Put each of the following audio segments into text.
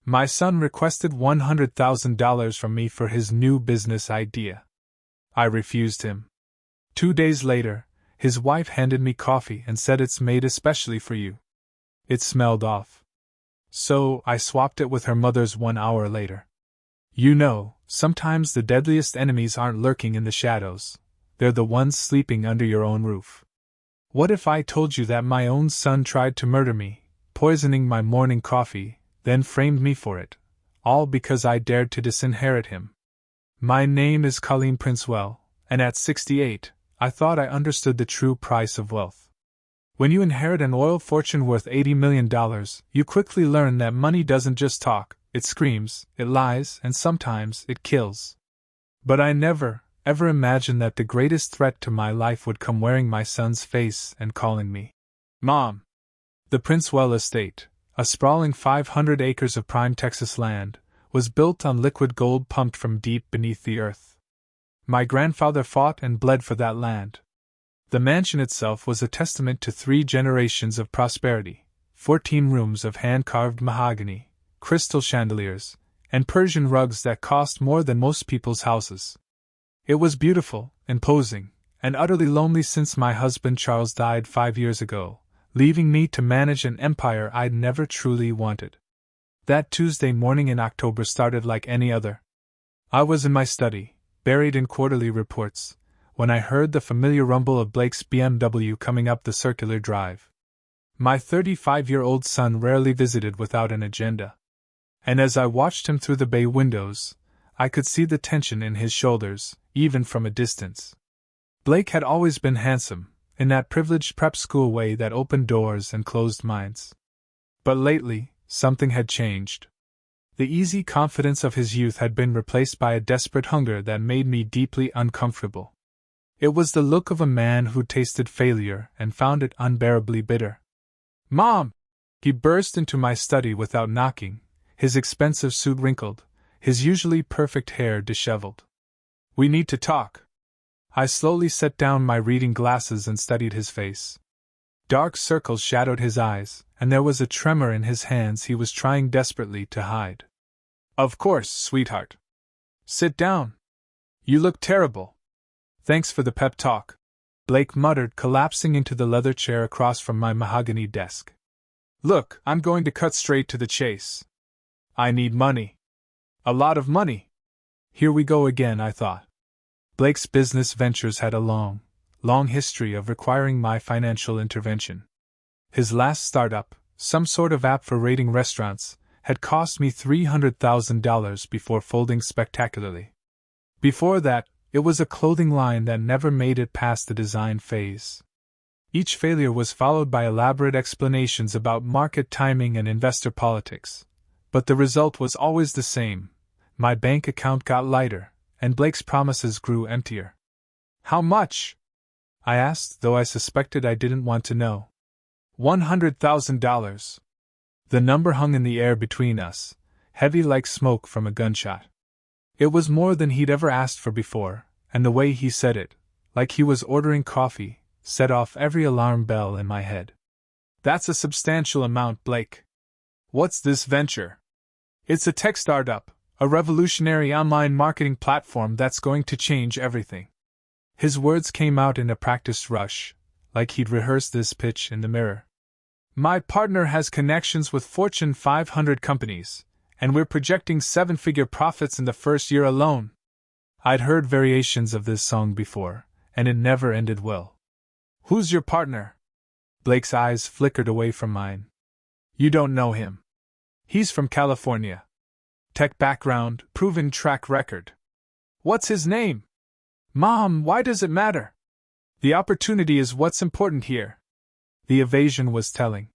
My son requested $100,000 from me for his new business idea. I refused him. 2 days later, his wife handed me coffee and said it's made especially for you. It smelled off. So, I swapped it with her mother's 1 hour later. You know, sometimes the deadliest enemies aren't lurking in the shadows, they're the ones sleeping under your own roof. What if I told you that my own son tried to murder me, poisoning my morning coffee, then framed me for it, all because I dared to disinherit him? My name is Colleen Princewell, and at 68, I thought I understood the true price of wealth. When you inherit an oil fortune worth $80 million, you quickly learn that money doesn't just talk, it screams, it lies, and sometimes it kills. But I never, ever imagined that the greatest threat to my life would come wearing my son's face and calling me Mom. The Princewell estate, a sprawling 500 acres of prime Texas land, was built on liquid gold pumped from deep beneath the earth. My grandfather fought and bled for that land. The mansion itself was a testament to 3 generations of prosperity: 14 rooms of hand-carved mahogany, crystal chandeliers, and Persian rugs that cost more than most people's houses. It was beautiful, imposing, and utterly lonely since my husband Charles died 5 years ago, leaving me to manage an empire I'd never truly wanted. That Tuesday morning in October started like any other. I was in my study, buried in quarterly reports, when I heard the familiar rumble of Blake's BMW coming up the circular drive. My 35-year-old son rarely visited without an agenda. And as I watched him through the bay windows, I could see the tension in his shoulders, even from a distance. Blake had always been handsome, in that privileged prep school way that opened doors and closed minds. But lately, something had changed. The easy confidence of his youth had been replaced by a desperate hunger that made me deeply uncomfortable. It was the look of a man who tasted failure and found it unbearably bitter. Mom! He burst into my study without knocking, his expensive suit wrinkled, his usually perfect hair disheveled. We need to talk. I slowly set down my reading glasses and studied his face. Dark circles shadowed his eyes, and there was a tremor in his hands he was trying desperately to hide. Of course, sweetheart. Sit down. You look terrible. Thanks for the pep talk, Blake muttered, collapsing into the leather chair across from my mahogany desk. Look, I'm going to cut straight to the chase. I need money. A lot of money. Here we go again, I thought. Blake's business ventures had a long history of requiring my financial intervention. His last startup, some sort of app for rating restaurants, had cost me $300,000 before folding spectacularly. Before that, it was a clothing line that never made it past the design phase. Each failure was followed by elaborate explanations about market timing and investor politics. But the result was always the same. My bank account got lighter, and Blake's promises grew emptier. How much? I asked, though I suspected I didn't want to know. $100,000. The number hung in the air between us, heavy like smoke from a gunshot. It was more than he'd ever asked for before, and the way he said it, like he was ordering coffee, set off every alarm bell in my head. That's a substantial amount, Blake. What's this venture? It's a tech startup, a revolutionary online marketing platform that's going to change everything. His words came out in a practiced rush, like he'd rehearsed this pitch in the mirror. My partner has connections with Fortune 500 companies, and we're projecting 7-figure profits in the first year alone. I'd heard variations of this song before, and it never ended well. Who's your partner? Blake's eyes flickered away from mine. You don't know him. He's from California. Tech background, proven track record. What's his name? Mom, why does it matter? The opportunity is what's important here. The evasion was telling.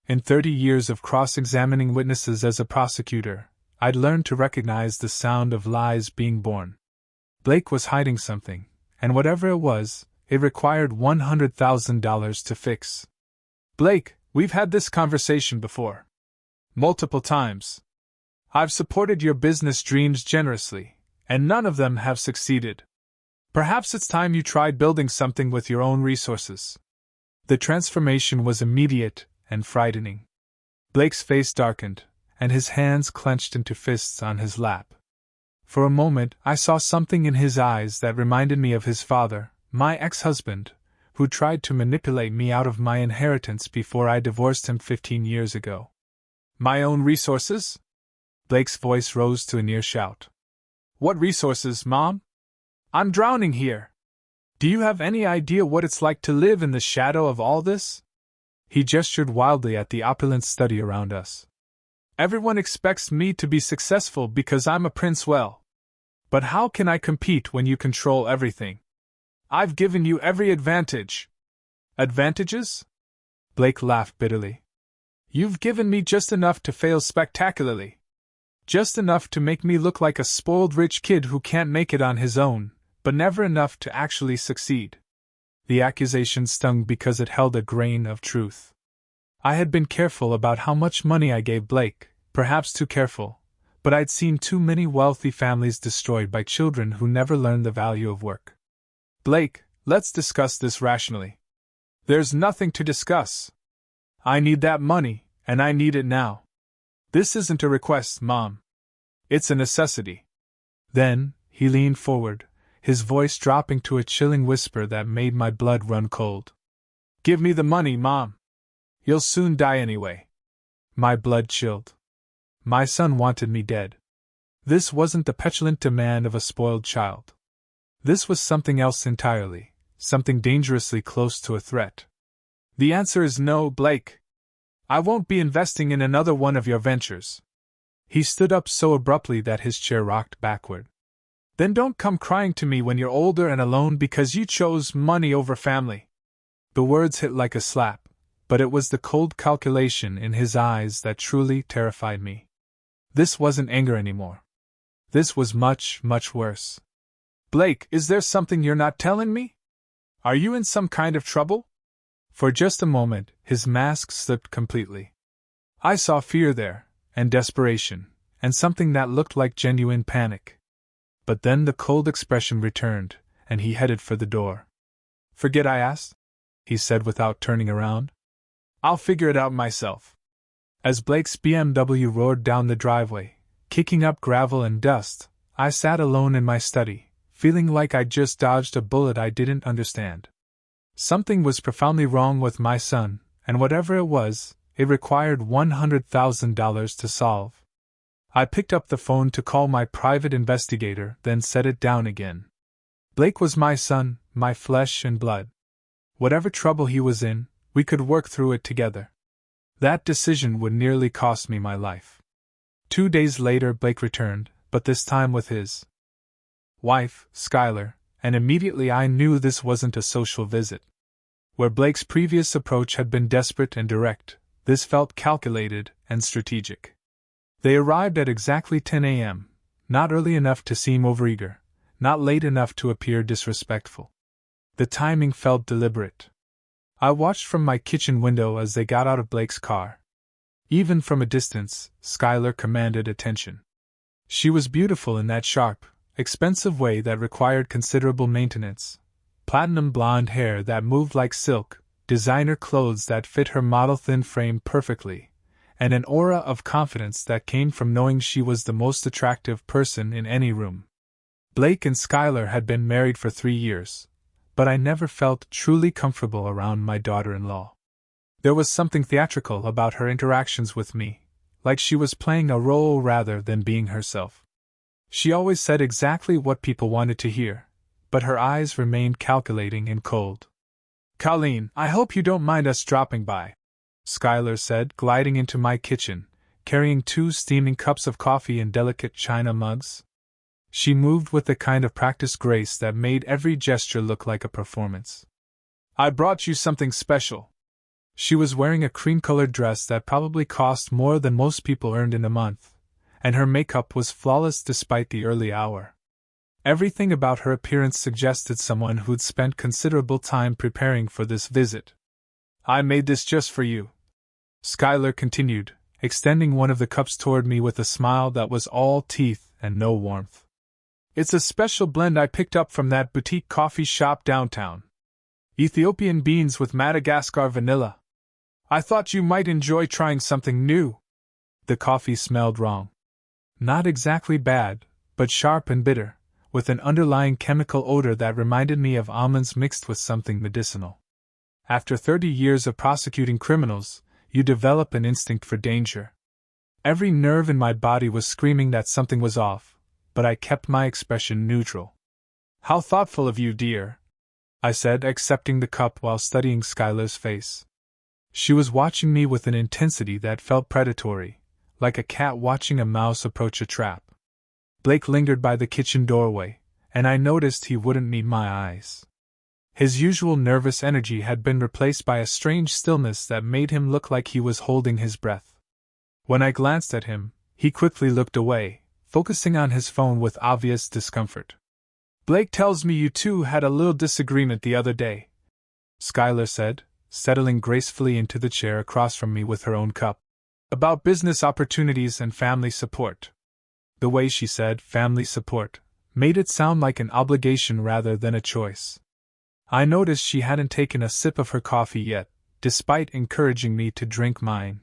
In 30 years of cross-examining witnesses as a prosecutor, I'd learned to recognize the sound of lies being born. Blake was hiding something, and whatever it was, it required $100,000 to fix. Blake, we've had this conversation before. Multiple times. I've supported your business dreams generously, and none of them have succeeded. Perhaps it's time you tried building something with your own resources. The transformation was immediate and frightening. Blake's face darkened, and his hands clenched into fists on his lap. For a moment, I saw something in his eyes that reminded me of his father, my ex-husband, who tried to manipulate me out of my inheritance before I divorced him 15 years ago. My own resources? Blake's voice rose to a near shout. What resources, Mom? I'm drowning here. Do you have any idea what it's like to live in the shadow of all this? He gestured wildly at the opulent study around us. Everyone expects me to be successful because I'm a prince. Well, but how can I compete when you control everything? I've given you every advantage. Advantages? Blake laughed bitterly. You've given me just enough to fail spectacularly. Just enough to make me look like a spoiled rich kid who can't make it on his own, but never enough to actually succeed. The accusation stung because it held a grain of truth. I had been careful about how much money I gave Blake, perhaps too careful, but I'd seen too many wealthy families destroyed by children who never learned the value of work. Blake, let's discuss this rationally. There's nothing to discuss. I need that money, and I need it now. This isn't a request, Mom. It's a necessity. Then, he leaned forward, his voice dropping to a chilling whisper that made my blood run cold. Give me the money, Mom. You'll soon die anyway. My blood chilled. My son wanted me dead. This wasn't the petulant demand of a spoiled child. This was something else entirely, something dangerously close to a threat. The answer is no, Blake. I won't be investing in another one of your ventures. He stood up so abruptly that his chair rocked backward. Then don't come crying to me when you're older and alone because you chose money over family. The words hit like a slap, but it was the cold calculation in his eyes that truly terrified me. This wasn't anger anymore. This was much, much worse. Blake, is there something you're not telling me? Are you in some kind of trouble? For just a moment, his mask slipped completely. I saw fear there, and desperation, and something that looked like genuine panic. But then the cold expression returned, and he headed for the door. Forget I asked? He said without turning around. I'll figure it out myself. As Blake's BMW roared down the driveway, kicking up gravel and dust, I sat alone in my study, feeling like I'd just dodged a bullet I didn't understand. Something was profoundly wrong with my son, and whatever it was, it required $100,000 to solve. I picked up the phone to call my private investigator, then set it down again. Blake was my son, my flesh and blood. Whatever trouble he was in, we could work through it together. That decision would nearly cost me my life. 2 days later, Blake returned, but this time with his wife, Skylar, and immediately I knew this wasn't a social visit. Where Blake's previous approach had been desperate and direct, this felt calculated and strategic. They arrived at exactly 10 a.m., not early enough to seem overeager, not late enough to appear disrespectful. The timing felt deliberate. I watched from my kitchen window as they got out of Blake's car. Even from a distance, Skylar commanded attention. She was beautiful in that sharp, expensive way that required considerable maintenance. Platinum blonde hair that moved like silk, designer clothes that fit her model-thin frame perfectly, and an aura of confidence that came from knowing she was the most attractive person in any room. Blake and Skylar had been married for 3 years, but I never felt truly comfortable around my daughter-in-law. There was something theatrical about her interactions with me, like she was playing a role rather than being herself. She always said exactly what people wanted to hear, but her eyes remained calculating and cold. Colleen, I hope you don't mind us dropping by, Skylar said, gliding into my kitchen, carrying 2 steaming cups of coffee in delicate china mugs. She moved with the kind of practiced grace that made every gesture look like a performance. I brought you something special. She was wearing a cream-colored dress that probably cost more than most people earned in a month, and her makeup was flawless despite the early hour. Everything about her appearance suggested someone who'd spent considerable time preparing for this visit. I made this just for you, Skylar continued, extending one of the cups toward me with a smile that was all teeth and no warmth. It's a special blend I picked up from that boutique coffee shop downtown. Ethiopian beans with Madagascar vanilla. I thought you might enjoy trying something new. The coffee smelled wrong. Not exactly bad, but sharp and bitter, with an underlying chemical odor that reminded me of almonds mixed with something medicinal. After 30 years of prosecuting criminals, you develop an instinct for danger. Every nerve in my body was screaming that something was off, but I kept my expression neutral. "How thoughtful of you, dear," I said, accepting the cup while studying Skylar's face. She was watching me with an intensity that felt predatory, like a cat watching a mouse approach a trap. Blake lingered by the kitchen doorway, and I noticed he wouldn't meet my eyes. His usual nervous energy had been replaced by a strange stillness that made him look like he was holding his breath. When I glanced at him, he quickly looked away, focusing on his phone with obvious discomfort. "Blake tells me you two had a little disagreement the other day," Skylar said, settling gracefully into the chair across from me with her own cup. "About business opportunities and family support." The way she said family support made it sound like an obligation rather than a choice. I noticed she hadn't taken a sip of her coffee yet, despite encouraging me to drink mine.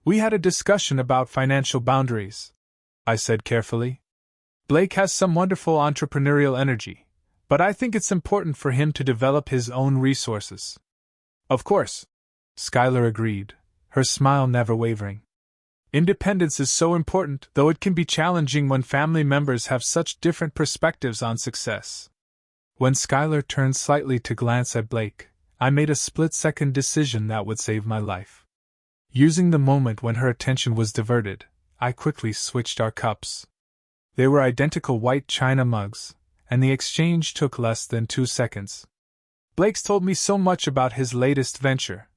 "We had a discussion about financial boundaries," I said carefully. "Blake has some wonderful entrepreneurial energy, but I think it's important for him to develop his own resources." "Of course," Skylar agreed, her smile never wavering. "Independence is so important, though it can be challenging when family members have such different perspectives on success." When Skylar turned slightly to glance at Blake, I made a split-second decision that would save my life. Using the moment when her attention was diverted, I quickly switched our cups. They were identical white china mugs, and the exchange took less than 2 seconds. "Blake's told me so much about his latest venture,"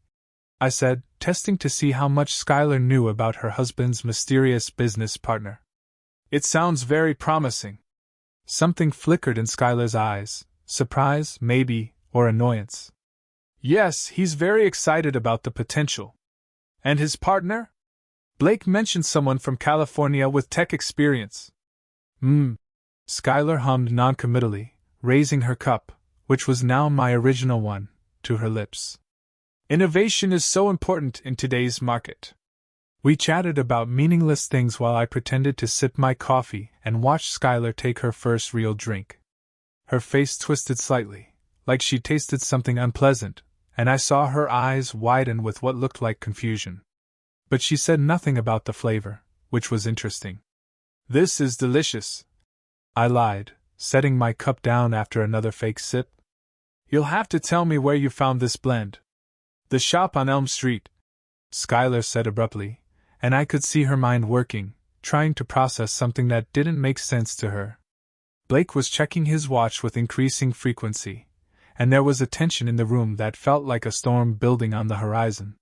I said, testing to see how much Skylar knew about her husband's mysterious business partner. "It sounds very promising." Something flickered in Skylar's eyes, surprise, maybe, or annoyance. "Yes, he's very excited about the potential." "And his partner?" "Blake mentioned someone from California with tech experience." Skylar hummed noncommittally, raising her cup, which was now my original one, to her lips. "Innovation is so important in today's market." We chatted about meaningless things while I pretended to sip my coffee and watched Skylar take her first real drink. Her face twisted slightly, like she tasted something unpleasant, and I saw her eyes widen with what looked like confusion. But she said nothing about the flavor, which was interesting. "This is delicious," I lied, setting my cup down after another fake sip. "You'll have to tell me where you found this blend." "The shop on Elm Street," Skylar said abruptly, and I could see her mind working, trying to process something that didn't make sense to her. Blake was checking his watch with increasing frequency, and there was a tension in the room that felt like a storm building on the horizon.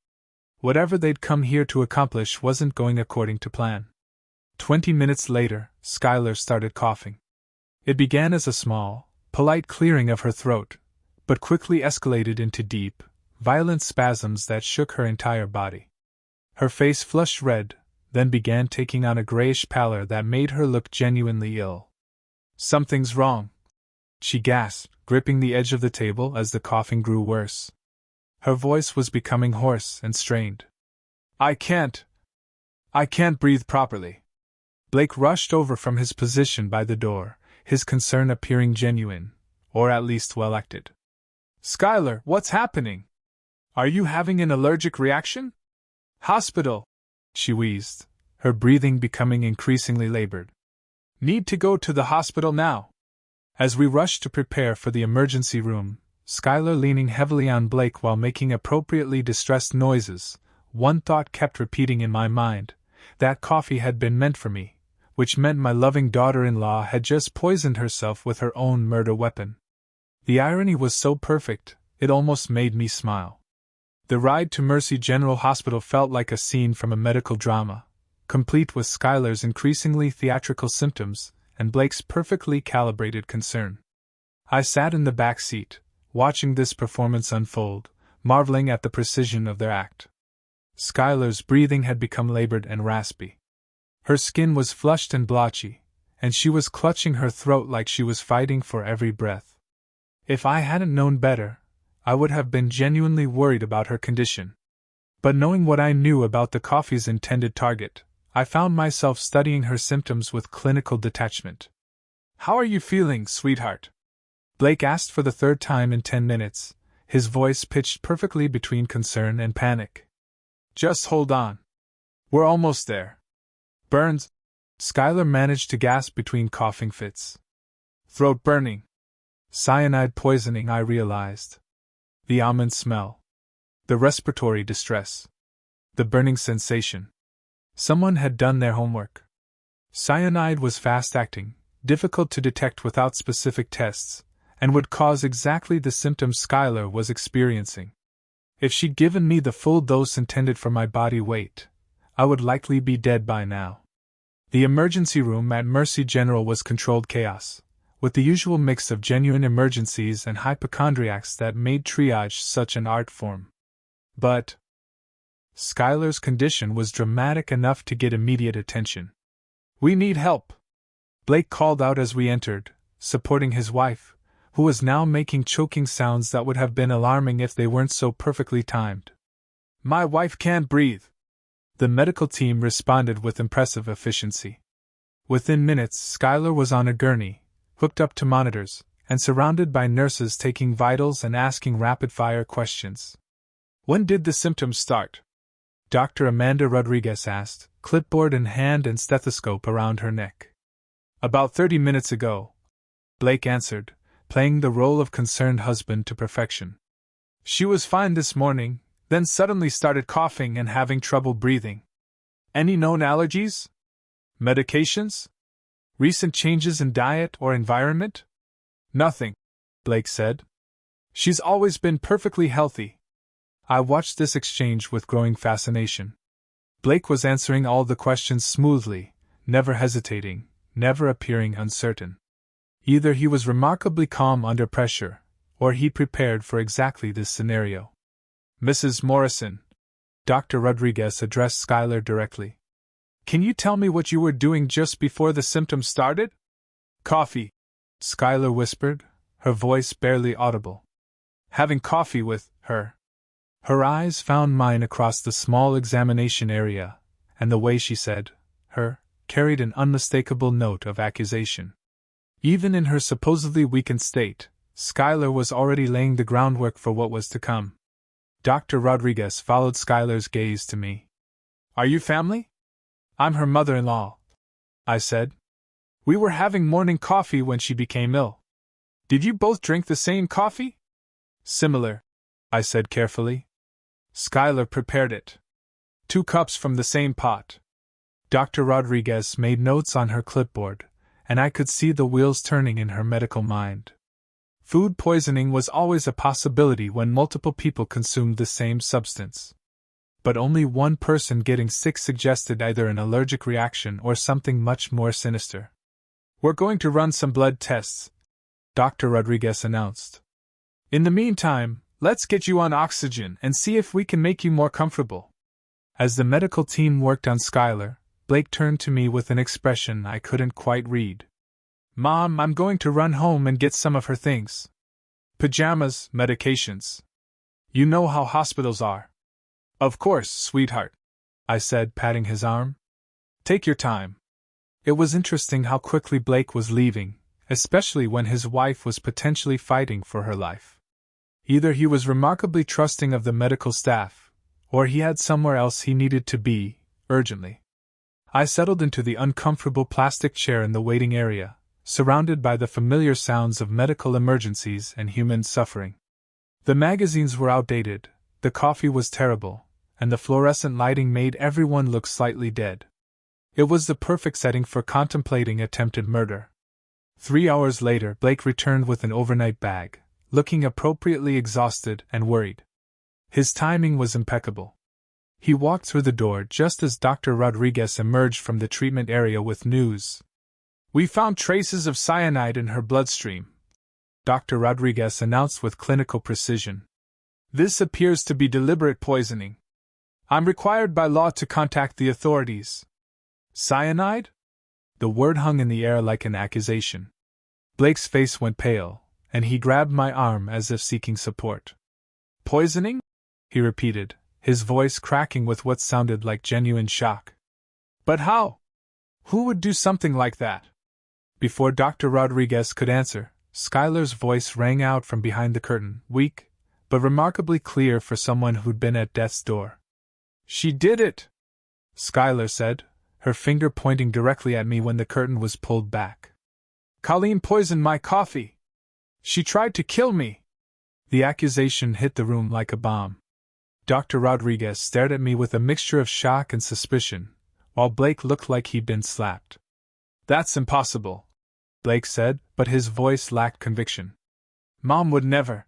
Whatever they'd come here to accomplish wasn't going according to plan. 20 minutes later, Skylar started coughing. It began as a small, polite clearing of her throat, but quickly escalated into deep, violent spasms that shook her entire body. Her face flushed red, then began taking on a grayish pallor that made her look genuinely ill. "Something's wrong," she gasped, gripping the edge of the table as the coughing grew worse. Her voice was becoming hoarse and strained. I can't breathe properly." Blake rushed over from his position by the door, his concern appearing genuine, or at least well acted. "Skylar, what's happening? Are you having an allergic reaction?" "Hospital," she wheezed, her breathing becoming increasingly labored. "Need to go to the hospital now." As we rushed to prepare for the emergency room, Skylar leaning heavily on Blake while making appropriately distressed noises, one thought kept repeating in my mind: that coffee had been meant for me, which meant my loving daughter-in-law had just poisoned herself with her own murder weapon. The irony was so perfect, it almost made me smile. The ride to Mercy General Hospital felt like a scene from a medical drama, complete with Skylar's increasingly theatrical symptoms and Blake's perfectly calibrated concern. I sat in the back seat, watching this performance unfold, marveling at the precision of their act. Skylar's breathing had become labored and raspy. Her skin was flushed and blotchy, and she was clutching her throat like she was fighting for every breath. If I hadn't known better, I would have been genuinely worried about her condition. But knowing what I knew about the coffee's intended target, I found myself studying her symptoms with clinical detachment. "How are you feeling, sweetheart?" Blake asked for the third time in 10 minutes, his voice pitched perfectly between concern and panic. "Just hold on. We're almost there." "Burns?" Skylar managed to gasp between coughing fits. "Throat burning. Cyanide poisoning," I realized. The almond smell. The respiratory distress. The burning sensation. Someone had done their homework. Cyanide was fast-acting, difficult to detect without specific tests, and would cause exactly the symptoms Skylar was experiencing. If she'd given me the full dose intended for my body weight, I would likely be dead by now. The emergency room at Mercy General was controlled chaos, with the usual mix of genuine emergencies and hypochondriacs that made triage such an art form. But Skylar's condition was dramatic enough to get immediate attention. "We need help," Blake called out as we entered, supporting his wife, who was now making choking sounds that would have been alarming if they weren't so perfectly timed. "My wife can't breathe." The medical team responded with impressive efficiency. Within minutes, Skylar was on a gurney, hooked up to monitors, and surrounded by nurses taking vitals and asking rapid-fire questions. "When did the symptoms start?" Dr. Amanda Rodriguez asked, clipboard in hand and stethoscope around her neck. "About 30 minutes ago," Blake answered, playing the role of concerned husband to perfection. "She was fine this morning, then suddenly started coughing and having trouble breathing." "Any known allergies? Medications? Recent changes in diet or environment?" "Nothing," Blake said. "She's always been perfectly healthy." I watched this exchange with growing fascination. Blake was answering all the questions smoothly, never hesitating, never appearing uncertain. Either he was remarkably calm under pressure, or he prepared for exactly this scenario. "Mrs. Morrison," Dr. Rodriguez addressed Skylar directly. "Can you tell me what you were doing just before the symptoms started?" "Coffee," Skylar whispered, her voice barely audible. "Having coffee with her." Her eyes found mine across the small examination area, and the way she said, "her," carried an unmistakable note of accusation. Even in her supposedly weakened state, Skylar was already laying the groundwork for what was to come. Dr. Rodriguez followed Skylar's gaze to me. "Are you family?" "I'm her mother-in-law," I said. "We were having morning coffee when she became ill." "Did you both drink the same coffee?" "Similar," I said carefully. "Skylar prepared it. 2 cups from the same pot." Dr. Rodriguez made notes on her clipboard, and I could see the wheels turning in her medical mind. Food poisoning was always a possibility when multiple people consumed the same substance. But only one person getting sick suggested either an allergic reaction or something much more sinister. "We're going to run some blood tests," Dr. Rodriguez announced. "In the meantime, let's get you on oxygen and see if we can make you more comfortable." As the medical team worked on Skylar, Blake turned to me with an expression I couldn't quite read. "Mom, I'm going to run home and get some of her things. Pajamas, medications. You know how hospitals are." "Of course, sweetheart," I said, patting his arm. "Take your time." It was interesting how quickly Blake was leaving, especially when his wife was potentially fighting for her life. Either he was remarkably trusting of the medical staff, or he had somewhere else he needed to be, urgently. I settled into the uncomfortable plastic chair in the waiting area, surrounded by the familiar sounds of medical emergencies and human suffering. The magazines were outdated, the coffee was terrible, and the fluorescent lighting made everyone look slightly dead. It was the perfect setting for contemplating attempted murder. 3 hours later, Blake returned with an overnight bag, looking appropriately exhausted and worried. His timing was impeccable. He walked through the door just as Dr. Rodriguez emerged from the treatment area with news. "We found traces of cyanide in her bloodstream," Dr. Rodriguez announced with clinical precision. "This appears to be deliberate poisoning. I'm required by law to contact the authorities." "Cyanide?" The word hung in the air like an accusation. Blake's face went pale, and he grabbed my arm as if seeking support. "Poisoning?" he repeated, his voice cracking with what sounded like genuine shock. But how? Who would do something like that? Before Dr. Rodriguez could answer, Schuyler's voice rang out from behind the curtain, weak, but remarkably clear for someone who'd been at death's door. She did it! Schuyler said, her finger pointing directly at me when the curtain was pulled back. Colleen poisoned my coffee! She tried to kill me! The accusation hit the room like a bomb. Dr. Rodriguez stared at me with a mixture of shock and suspicion, while Blake looked like he'd been slapped. That's impossible, Blake said, but his voice lacked conviction. Mom would never.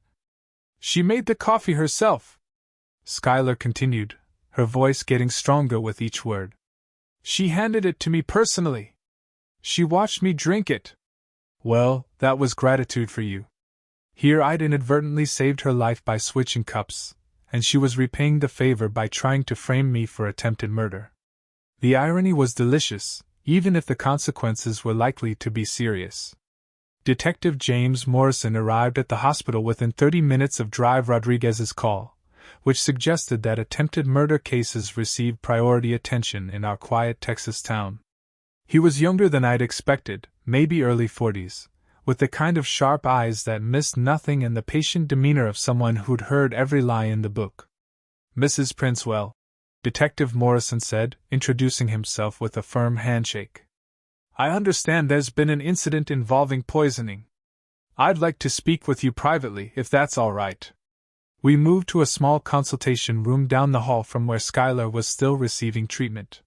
She made the coffee herself, Schuyler continued, her voice getting stronger with each word. She handed it to me personally. She watched me drink it. Well, that was gratitude for you. Here I'd inadvertently saved her life by switching cups, and she was repaying the favor by trying to frame me for attempted murder. The irony was delicious, even if the consequences were likely to be serious. Detective James Morrison arrived at the hospital within 30 minutes of Drive Rodriguez's call, which suggested that attempted murder cases received priority attention in our quiet Texas town. He was younger than I'd expected, maybe early 40s, with the kind of sharp eyes that missed nothing and the patient demeanor of someone who'd heard every lie in the book. Mrs. Princewell, Detective Morrison said, introducing himself with a firm handshake. I understand there's been an incident involving poisoning. I'd like to speak with you privately, if that's all right. We moved to a small consultation room down the hall from where Schuyler was still receiving treatment.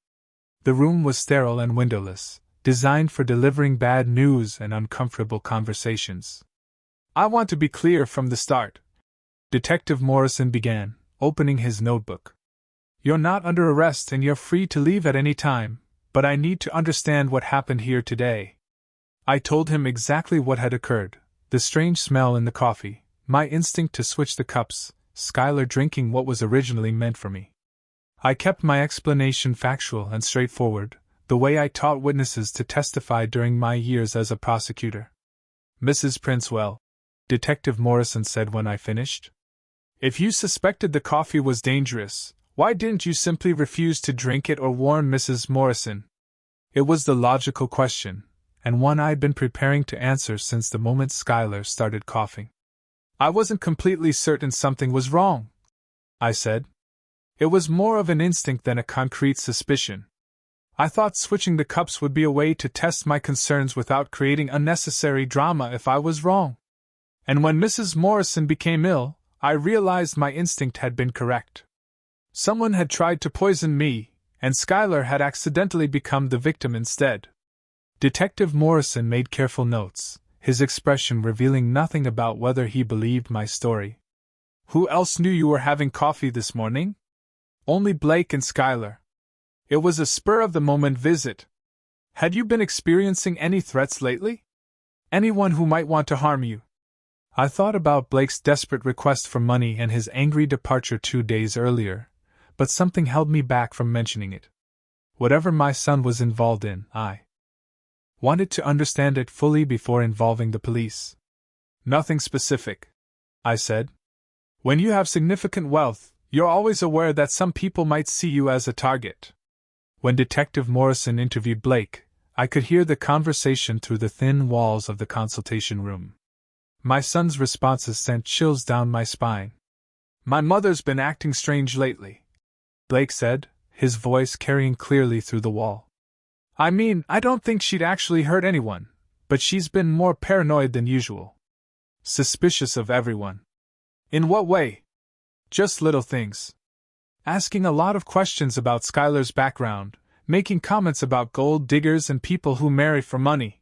The room was sterile and windowless, designed for delivering bad news and uncomfortable conversations. I want to be clear from the start, Detective Morrison began, opening his notebook. You're not under arrest and you're free to leave at any time, but I need to understand what happened here today. I told him exactly what had occurred, the strange smell in the coffee, my instinct to switch the cups, Schuyler drinking what was originally meant for me. I kept my explanation factual and straightforward, the way I taught witnesses to testify during my years as a prosecutor. Mrs. Princewell, Detective Morrison said when I finished. If you suspected the coffee was dangerous, why didn't you simply refuse to drink it or warn Mrs. Morrison? It was the logical question, and one I'd been preparing to answer since the moment Schuyler started coughing. I wasn't completely certain something was wrong, I said. It was more of an instinct than a concrete suspicion. I thought switching the cups would be a way to test my concerns without creating unnecessary drama if I was wrong. And when Mrs. Morrison became ill, I realized my instinct had been correct. Someone had tried to poison me, and Schuyler had accidentally become the victim instead. Detective Morrison made careful notes, his expression revealing nothing about whether he believed my story. Who else knew you were having coffee this morning? Only Blake and Schuyler. It was a spur-of-the-moment visit. Had you been experiencing any threats lately? Anyone who might want to harm you? I thought about Blake's desperate request for money and his angry departure 2 days earlier, but something held me back from mentioning it. Whatever my son was involved in, I wanted to understand it fully before involving the police. Nothing specific, I said. When you have significant wealth, you're always aware that some people might see you as a target. When Detective Morrison interviewed Blake, I could hear the conversation through the thin walls of the consultation room. My son's responses sent chills down my spine. My mother's been acting strange lately, Blake said, his voice carrying clearly through the wall. I mean, I don't think she'd actually hurt anyone, but she's been more paranoid than usual. Suspicious of everyone. In what way? Just little things. Asking a lot of questions about Schuyler's background, making comments about gold diggers and people who marry for money.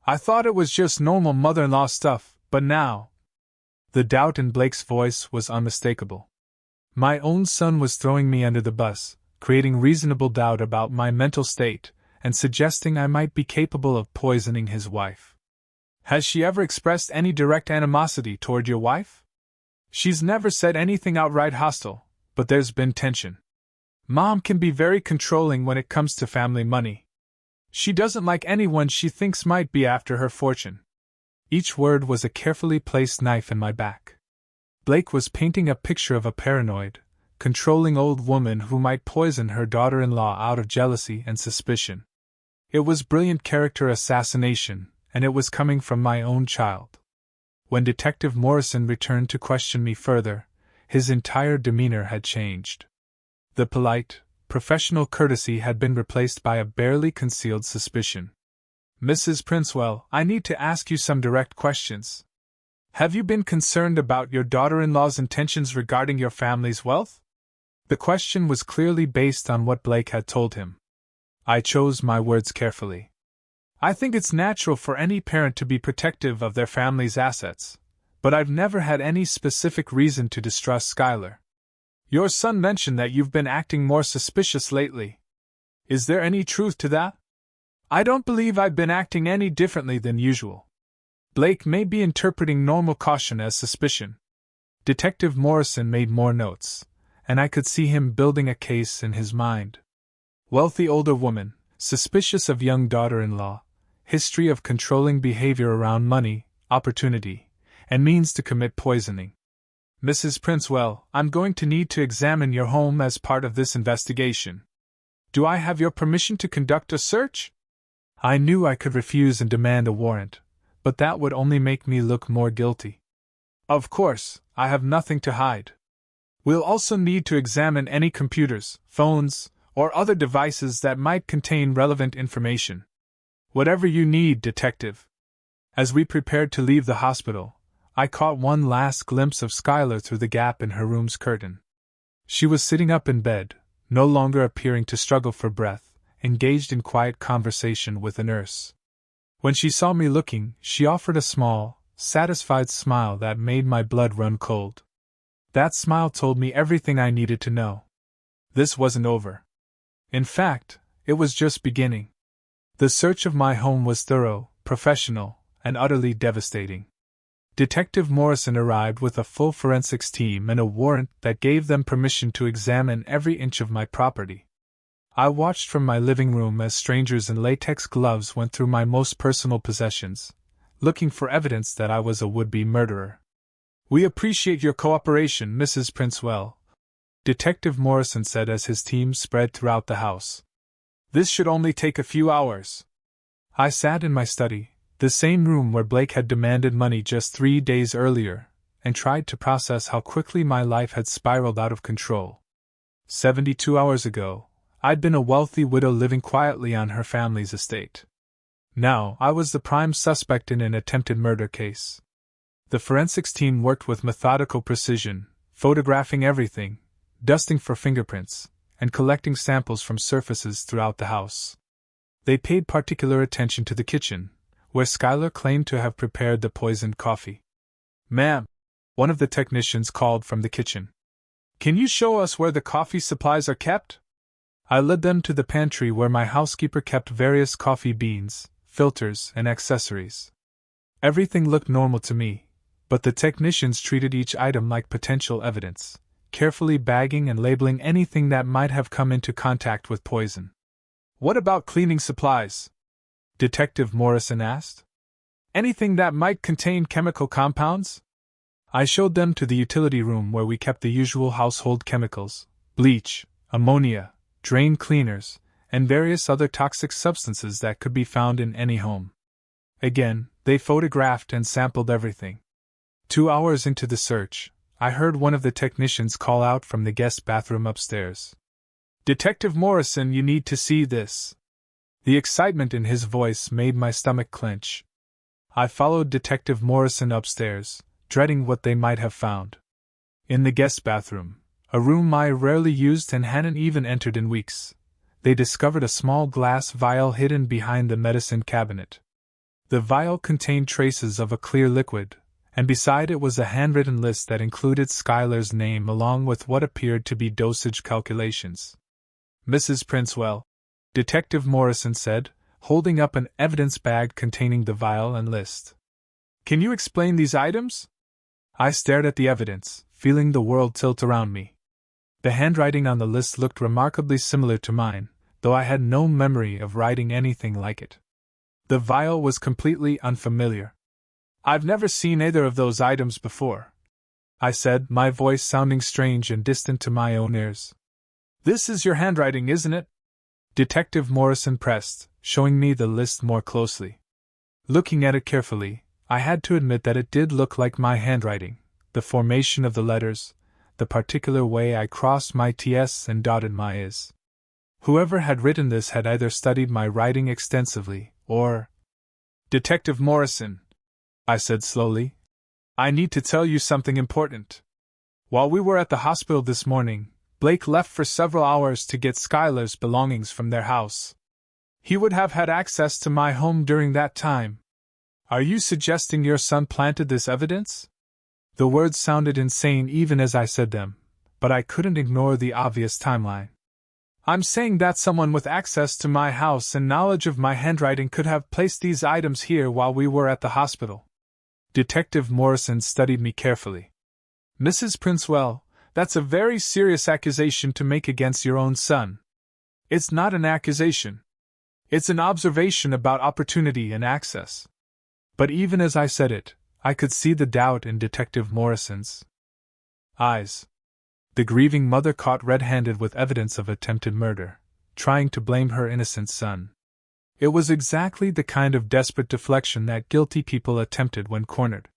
I thought it was just normal mother-in-law stuff, but now... The doubt in Blake's voice was unmistakable. My own son was throwing me under the bus, creating reasonable doubt about my mental state, and suggesting I might be capable of poisoning his wife. Has she ever expressed any direct animosity toward your wife? She's never said anything outright hostile, but there's been tension. Mom can be very controlling when it comes to family money. She doesn't like anyone she thinks might be after her fortune. Each word was a carefully placed knife in my back. Blake was painting a picture of a paranoid, controlling old woman who might poison her daughter-in-law out of jealousy and suspicion. It was brilliant character assassination, and it was coming from my own child. When Detective Morrison returned to question me further, his entire demeanor had changed. The polite, professional courtesy had been replaced by a barely concealed suspicion. "Mrs. Princewell, I need to ask you some direct questions. Have you been concerned about your daughter-in-law's intentions regarding your family's wealth?" The question was clearly based on what Blake had told him. I chose my words carefully. "I think it's natural for any parent to be protective of their family's assets, but I've never had any specific reason to distrust Schuyler. Your son mentioned that you've been acting more suspicious lately. Is there any truth to that?" "I don't believe I've been acting any differently than usual." Blake may be interpreting normal caution as suspicion. Detective Morrison made more notes, and I could see him building a case in his mind. Wealthy older woman, suspicious of young daughter-in-law, history of controlling behavior around money, opportunity, and means to commit poisoning. "Mrs. Princewell, I'm going to need to examine your home as part of this investigation. Do I have your permission to conduct a search?" I knew I could refuse and demand a warrant, but that would only make me look more guilty. "Of course, I have nothing to hide. We'll also need to examine any computers, phones, or other devices that might contain relevant information." "Whatever you need, Detective." As we prepared to leave the hospital, I caught one last glimpse of Schuyler through the gap in her room's curtain. She was sitting up in bed, no longer appearing to struggle for breath, engaged in quiet conversation with a nurse. When she saw me looking, she offered a small, satisfied smile that made my blood run cold. That smile told me everything I needed to know. This wasn't over. In fact, it was just beginning. The search of my home was thorough, professional, and utterly devastating. Detective Morrison arrived with a full forensics team and a warrant that gave them permission to examine every inch of my property. I watched from my living room as strangers in latex gloves went through my most personal possessions, looking for evidence that I was a would-be murderer. "We appreciate your cooperation, Mrs. Princewell," Detective Morrison said as his team spread throughout the house. "This should only take a few hours." I sat in my study, the same room where Blake had demanded money just 3 days earlier, and tried to process how quickly my life had spiraled out of control. 72 hours ago, I'd been a wealthy widow living quietly on her family's estate. Now, I was the prime suspect in an attempted murder case. The forensics team worked with methodical precision, photographing everything, dusting for fingerprints, and collecting samples from surfaces throughout the house. They paid particular attention to the kitchen, where Schuyler claimed to have prepared the poisoned coffee. "Ma'am," one of the technicians called from the kitchen. "Can you show us where the coffee supplies are kept?" I led them to the pantry where my housekeeper kept various coffee beans, filters, and accessories. Everything looked normal to me, but the technicians treated each item like potential evidence, carefully bagging and labeling anything that might have come into contact with poison. "What about cleaning supplies?" Detective Morrison asked. "Anything that might contain chemical compounds?" I showed them to the utility room where we kept the usual household chemicals, bleach, ammonia, drain cleaners, and various other toxic substances that could be found in any home. Again, they photographed and sampled everything. 2 hours into the search, I heard one of the technicians call out from the guest bathroom upstairs. "Detective Morrison, you need to see this." The excitement in his voice made my stomach clench. I followed Detective Morrison upstairs, dreading what they might have found. In the guest bathroom, a room I rarely used and hadn't even entered in weeks, they discovered a small glass vial hidden behind the medicine cabinet. The vial contained traces of a clear liquid, and beside it was a handwritten list that included Schuyler's name along with what appeared to be dosage calculations. "Mrs. Princewell," Detective Morrison said, holding up an evidence bag containing the vial and list. "Can you explain these items?" I stared at the evidence, feeling the world tilt around me. The handwriting on the list looked remarkably similar to mine, though I had no memory of writing anything like it. The vial was completely unfamiliar. "I've never seen either of those items before," I said, my voice sounding strange and distant to my own ears. This is your handwriting, isn't it? Detective Morrison pressed, showing me the list more closely. Looking at it carefully, I had to admit that it did look like my handwriting, the formation of the letters, the particular way I crossed my T's and dotted my I's. Whoever had written this had either studied my writing extensively, or… Detective Morrison, I said slowly, I need to tell you something important. While we were at the hospital this morning, Blake left for several hours to get Skylar's belongings from their house. He would have had access to my home during that time. Are you suggesting your son planted this evidence? The words sounded insane even as I said them, but I couldn't ignore the obvious timeline. I'm saying that someone with access to my house and knowledge of my handwriting could have placed these items here while we were at the hospital. Detective Morrison studied me carefully. Mrs. Princewell, that's a very serious accusation to make against your own son. It's not an accusation. It's an observation about opportunity and access. But even as I said it, I could see the doubt in Detective Morrison's eyes. The grieving mother caught red-handed with evidence of attempted murder, trying to blame her innocent son. It was exactly the kind of desperate deflection that guilty people attempted when cornered.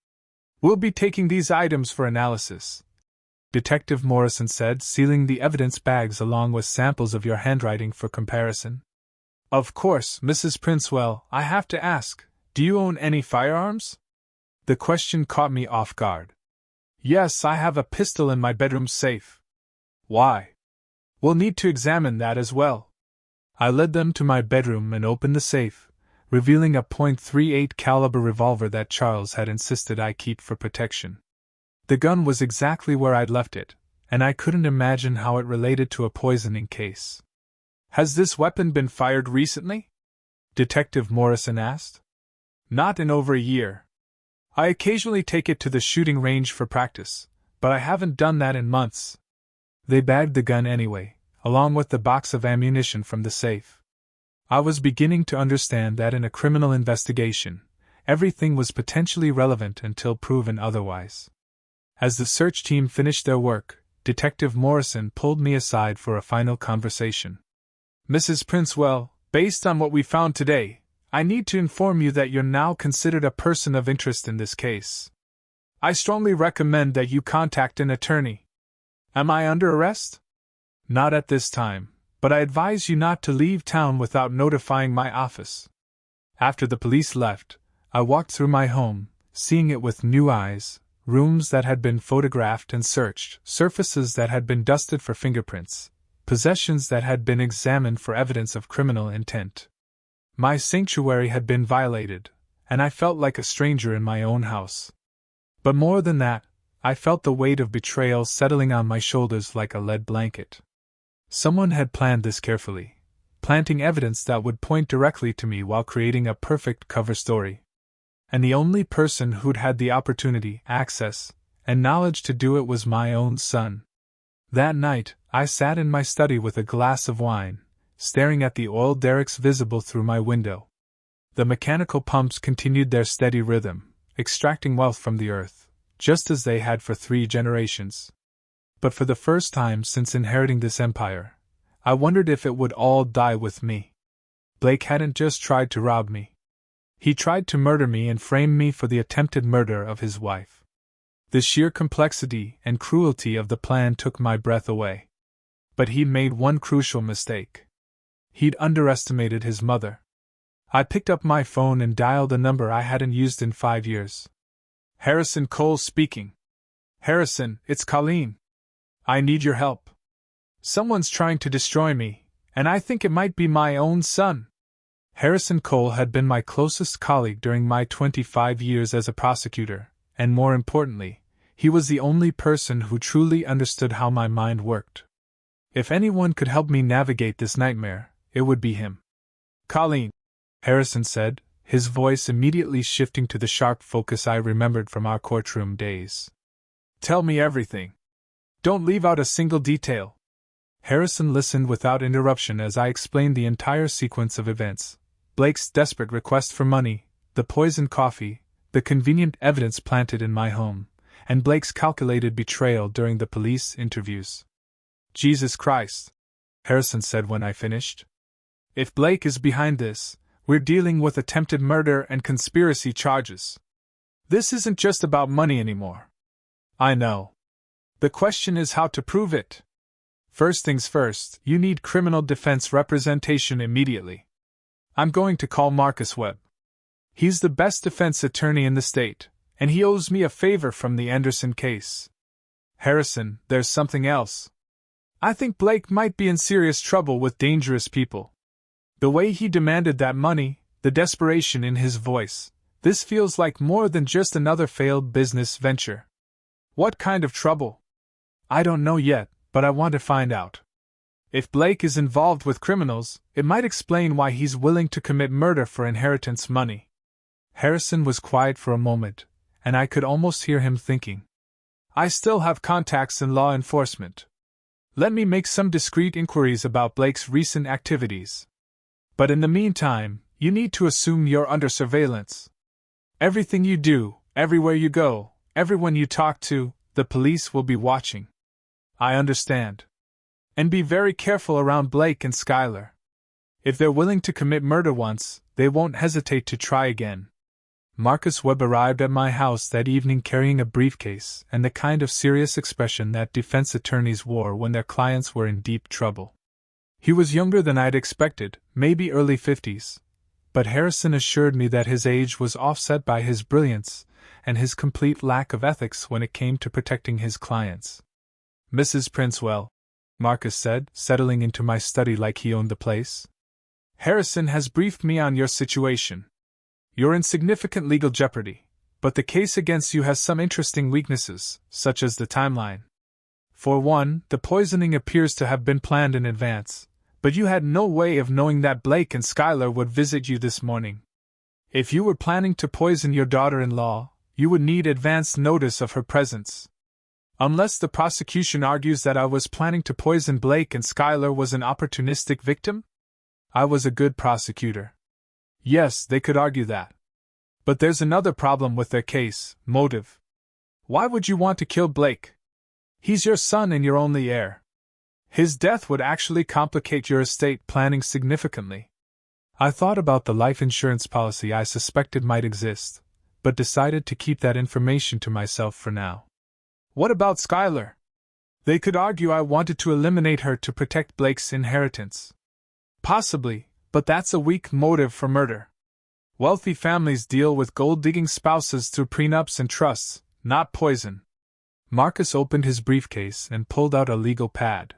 We'll be taking these items for analysis, Detective Morrison said, sealing the evidence bags along with samples of your handwriting for comparison. Of course, Mrs. Princewell, I have to ask, do you own any firearms? The question caught me off guard. Yes, I have a pistol in my bedroom safe. Why? We'll need to examine that as well. I led them to my bedroom and opened the safe, revealing a .38 caliber revolver that Charles had insisted I keep for protection. The gun was exactly where I'd left it, and I couldn't imagine how it related to a poisoning case. Has this weapon been fired recently? Detective Morrison asked. Not in over a year. I occasionally take it to the shooting range for practice, but I haven't done that in months. They bagged the gun anyway, along with the box of ammunition from the safe. I was beginning to understand that in a criminal investigation, everything was potentially relevant until proven otherwise. As the search team finished their work, Detective Morrison pulled me aside for a final conversation. Mrs. Princewell, based on what we found today, I need to inform you that you're now considered a person of interest in this case. I strongly recommend that you contact an attorney. Am I under arrest? Not at this time, but I advise you not to leave town without notifying my office. After the police left, I walked through my home, seeing it with new eyes, rooms that had been photographed and searched, surfaces that had been dusted for fingerprints, possessions that had been examined for evidence of criminal intent. My sanctuary had been violated, and I felt like a stranger in my own house. But more than that, I felt the weight of betrayal settling on my shoulders like a lead blanket. Someone had planned this carefully, planting evidence that would point directly to me while creating a perfect cover story. And the only person who'd had the opportunity, access, and knowledge to do it was my own son. That night, I sat in my study with a glass of wine, staring at the oil derricks visible through my window. The mechanical pumps continued their steady rhythm, extracting wealth from the earth, just as they had for 3 generations. But for the first time since inheriting this empire, I wondered if it would all die with me. Blake hadn't just tried to rob me. He tried to murder me and frame me for the attempted murder of his wife. The sheer complexity and cruelty of the plan took my breath away. But he'd made one crucial mistake. He'd underestimated his mother. I picked up my phone and dialed a number I hadn't used in 5 years. Harrison Cole speaking. Harrison, it's Colleen. I need your help. Someone's trying to destroy me, and I think it might be my own son. Harrison Cole had been my closest colleague during my 25 years as a prosecutor, and more importantly, he was the only person who truly understood how my mind worked. If anyone could help me navigate this nightmare, it would be him. Colleen, Harrison said, his voice immediately shifting to the sharp focus I remembered from our courtroom days. Tell me everything. Don't leave out a single detail. Harrison listened without interruption as I explained the entire sequence of events. Blake's desperate request for money, the poisoned coffee, the convenient evidence planted in my home, and Blake's calculated betrayal during the police interviews. Jesus Christ, Harrison said when I finished. If Blake is behind this, we're dealing with attempted murder and conspiracy charges. This isn't just about money anymore. I know. The question is how to prove it. First things first, you need criminal defense representation immediately. I'm going to call Marcus Webb. He's the best defense attorney in the state, and he owes me a favor from the Anderson case. Harrison, there's something else. I think Blake might be in serious trouble with dangerous people. The way he demanded that money, the desperation in his voice, this feels like more than just another failed business venture. What kind of trouble? I don't know yet, but I want to find out. If Blake is involved with criminals, it might explain why he's willing to commit murder for inheritance money. Harrison was quiet for a moment, and I could almost hear him thinking. I still have contacts in law enforcement. Let me make some discreet inquiries about Blake's recent activities. But in the meantime, you need to assume you're under surveillance. Everything you do, everywhere you go, everyone you talk to, the police will be watching. I understand. And be very careful around Blake and Skylar. If they're willing to commit murder once, they won't hesitate to try again. Marcus Webb arrived at my house that evening carrying a briefcase and the kind of serious expression that defense attorneys wore when their clients were in deep trouble. He was younger than I'd expected, maybe early 50s, but Harrison assured me that his age was offset by his brilliance and his complete lack of ethics when it came to protecting his clients. Mrs. Princewell, Marcus said, settling into my study like he owned the place. Harrison has briefed me on your situation. You're in significant legal jeopardy, but the case against you has some interesting weaknesses, such as the timeline. For one, the poisoning appears to have been planned in advance, but you had no way of knowing that Blake and Skylar would visit you this morning. If you were planning to poison your daughter-in-law, you would need advance notice of her presence. Unless the prosecution argues that I was planning to poison Blake and Skylar was an opportunistic victim? I was a good prosecutor. Yes, they could argue that. But there's another problem with their case: motive. Why would you want to kill Blake? He's your son and your only heir. His death would actually complicate your estate planning significantly. I thought about the life insurance policy I suspected might exist, but decided to keep that information to myself for now. What about Skylar? They could argue I wanted to eliminate her to protect Blake's inheritance. Possibly, but that's a weak motive for murder. Wealthy families deal with gold-digging spouses through prenups and trusts, not poison. Marcus opened his briefcase and pulled out a legal pad.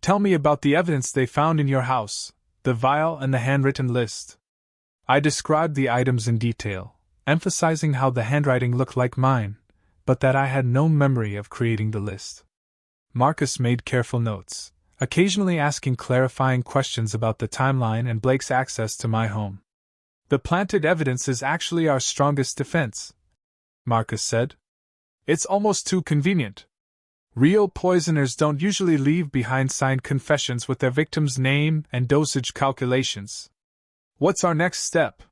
Tell me about the evidence they found in your house, the vial and the handwritten list. I described the items in detail, emphasizing how the handwriting looked like mine, but that I had no memory of creating the list. Marcus made careful notes, occasionally asking clarifying questions about the timeline and Blake's access to my home. The planted evidence is actually our strongest defense, Marcus said. It's almost too convenient. Real poisoners don't usually leave behind signed confessions with their victim's name and dosage calculations. What's our next step?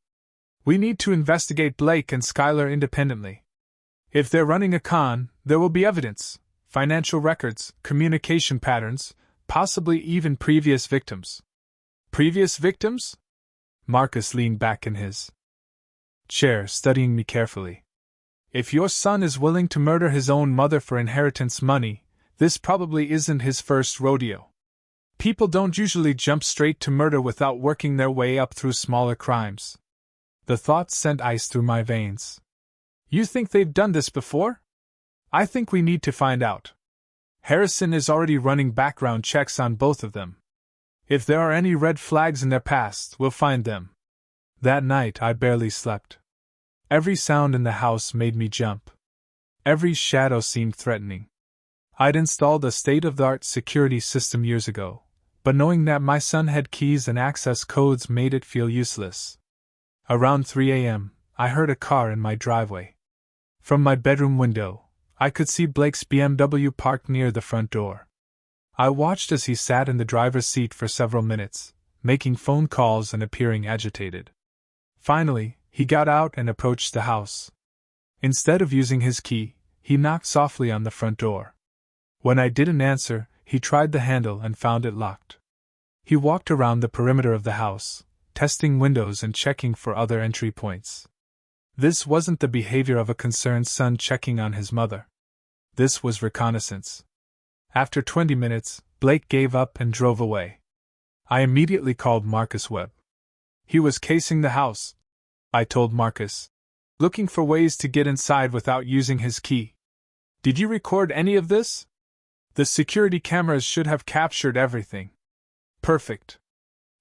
We need to investigate Blake and Skylar independently. If they're running a con, there will be evidence, financial records, communication patterns, possibly even previous victims. Previous victims? Marcus leaned back in his chair, studying me carefully. If your son is willing to murder his own mother for inheritance money, this probably isn't his first rodeo. People don't usually jump straight to murder without working their way up through smaller crimes. The thought sent ice through my veins. You think they've done this before? I think we need to find out. Harrison is already running background checks on both of them. If there are any red flags in their past, we'll find them. That night I barely slept. Every sound in the house made me jump. Every shadow seemed threatening. I'd installed a state-of-the-art security system years ago, but knowing that my son had keys and access codes made it feel useless. Around 3 a.m., I heard a car in my driveway. From my bedroom window, I could see Blake's BMW parked near the front door. I watched as he sat in the driver's seat for several minutes, making phone calls and appearing agitated. Finally, he got out and approached the house. Instead of using his key, He knocked softly on the front door. When I didn't answer, he tried the handle and found it locked. He walked around the perimeter of the house, testing windows and checking for other entry points. This wasn't the behavior of a concerned son checking on his mother. This was reconnaissance. After 20 minutes, Blake gave up and drove away. I immediately called Marcus Webb. He was casing the house, I told Marcus, looking for ways to get inside without using his key. Did you record any of this? The security cameras should have captured everything. Perfect.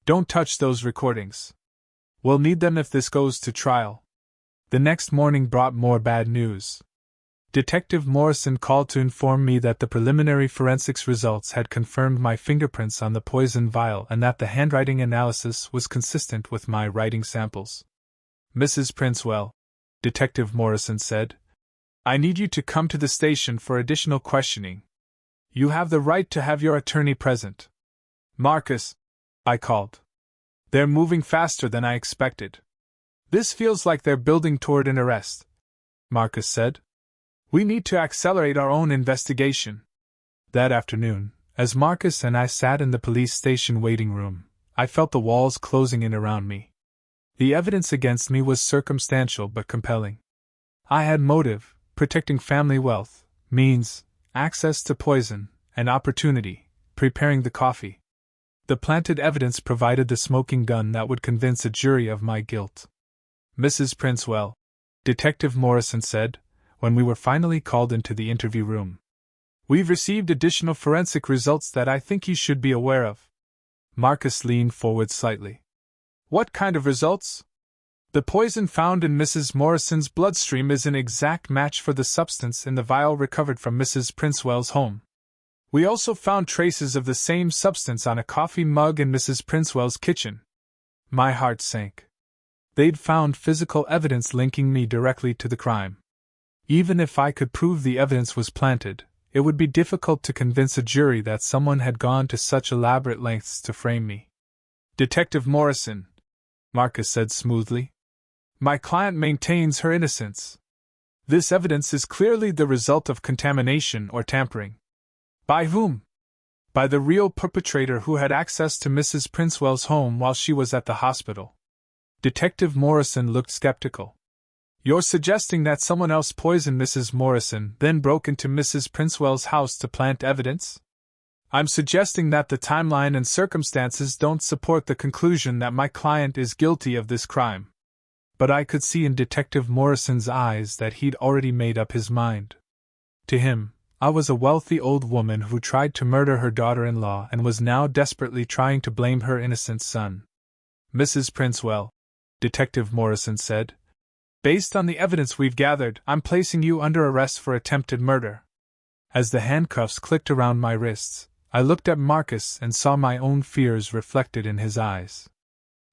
Don't touch those recordings. We'll need them if this goes to trial. The next morning brought more bad news. Detective Morrison called to inform me that the preliminary forensics results had confirmed my fingerprints on the poison vial and that the handwriting analysis was consistent with my writing samples. Mrs. Princewell, Detective Morrison said, I need you to come to the station for additional questioning. You have the right to have your attorney present. Marcus, I called. They're moving faster than I expected. This feels like they're building toward an arrest, Marcus said. We need to accelerate our own investigation. That afternoon, as Marcus and I sat in the police station waiting room, I felt the walls closing in around me. The evidence against me was circumstantial but compelling. I had motive, protecting family wealth, means, access to poison, and opportunity, preparing the coffee. The planted evidence provided the smoking gun that would convince a jury of my guilt. Mrs. Princewell, Detective Morrison said, when we were finally called into the interview room. We've received additional forensic results that I think you should be aware of. Marcus leaned forward slightly. What kind of results? The poison found in Mrs. Morrison's bloodstream is an exact match for the substance in the vial recovered from Mrs. Princewell's home. We also found traces of the same substance on a coffee mug in Mrs. Princewell's kitchen. My heart sank. They'd found physical evidence linking me directly to the crime. Even if I could prove the evidence was planted, it would be difficult to convince a jury that someone had gone to such elaborate lengths to frame me. Detective Morrison, Marcus said smoothly. My client maintains her innocence. This evidence is clearly the result of contamination or tampering. By whom? By the real perpetrator who had access to Mrs. Princewell's home while she was at the hospital. Detective Morrison looked skeptical. You're suggesting that someone else poisoned Mrs. Morrison, then broke into Mrs. Princewell's house to plant evidence? I'm suggesting that the timeline and circumstances don't support the conclusion that my client is guilty of this crime. But I could see in Detective Morrison's eyes that he'd already made up his mind. To him, I was a wealthy old woman who tried to murder her daughter-in-law and was now desperately trying to blame her innocent son. Mrs. Princewell, Detective Morrison said, based on the evidence we've gathered, I'm placing you under arrest for attempted murder. As the handcuffs clicked around my wrists, I looked at Marcus and saw my own fears reflected in his eyes.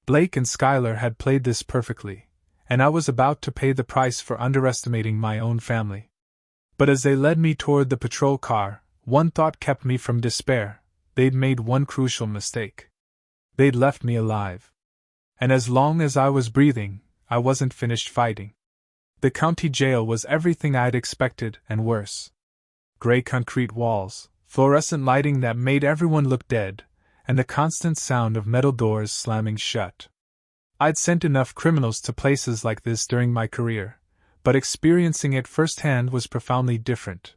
Blake and Schuyler had played this perfectly, and I was about to pay the price for underestimating my own family. But as they led me toward the patrol car, one thought kept me from despair. They'd made one crucial mistake. They'd left me alive. And as long as I was breathing, I wasn't finished fighting. The county jail was everything I'd expected and worse. Gray concrete walls, fluorescent lighting that made everyone look dead, and the constant sound of metal doors slamming shut. I'd sent enough criminals to places like this during my career, but experiencing it firsthand was profoundly different.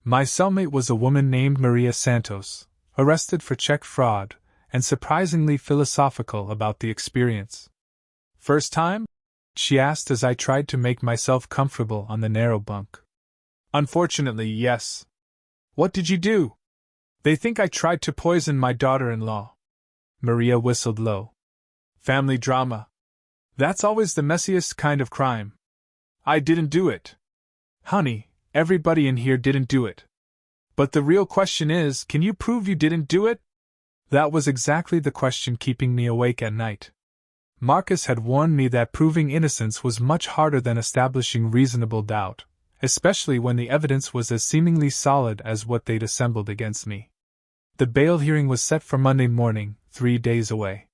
My cellmate was a woman named Maria Santos, arrested for check fraud, and surprisingly philosophical about the experience. First time? She asked as I tried to make myself comfortable on the narrow bunk. Unfortunately, yes. What did you do? They think I tried to poison my daughter-in-law. Maria whistled low. Family drama. That's always the messiest kind of crime. I didn't do it. Honey, everybody in here didn't do it. But the real question is, can you prove you didn't do it? That was exactly the question keeping me awake at night. Marcus had warned me that proving innocence was much harder than establishing reasonable doubt, especially when the evidence was as seemingly solid as what they'd assembled against me. The bail hearing was set for Monday morning, 3 days away.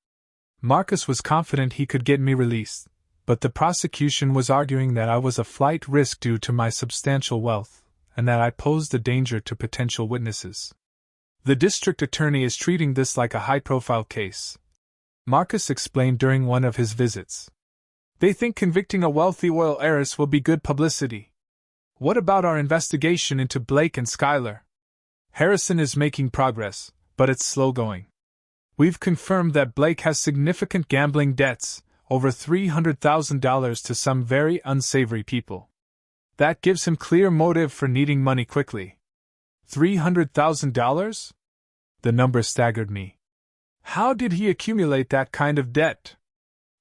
Marcus was confident he could get me released, but the prosecution was arguing that I was a flight risk due to my substantial wealth, and that I posed a danger to potential witnesses. The district attorney is treating this like a high-profile case, Marcus explained during one of his visits. They think convicting a wealthy oil heiress will be good publicity. What about our investigation into Blake and Schuyler? Harrison is making progress, but it's slow going. We've confirmed that Blake has significant gambling debts, over $300,000 to some very unsavory people. That gives him clear motive for needing money quickly. $300,000? The number staggered me. How did he accumulate that kind of debt?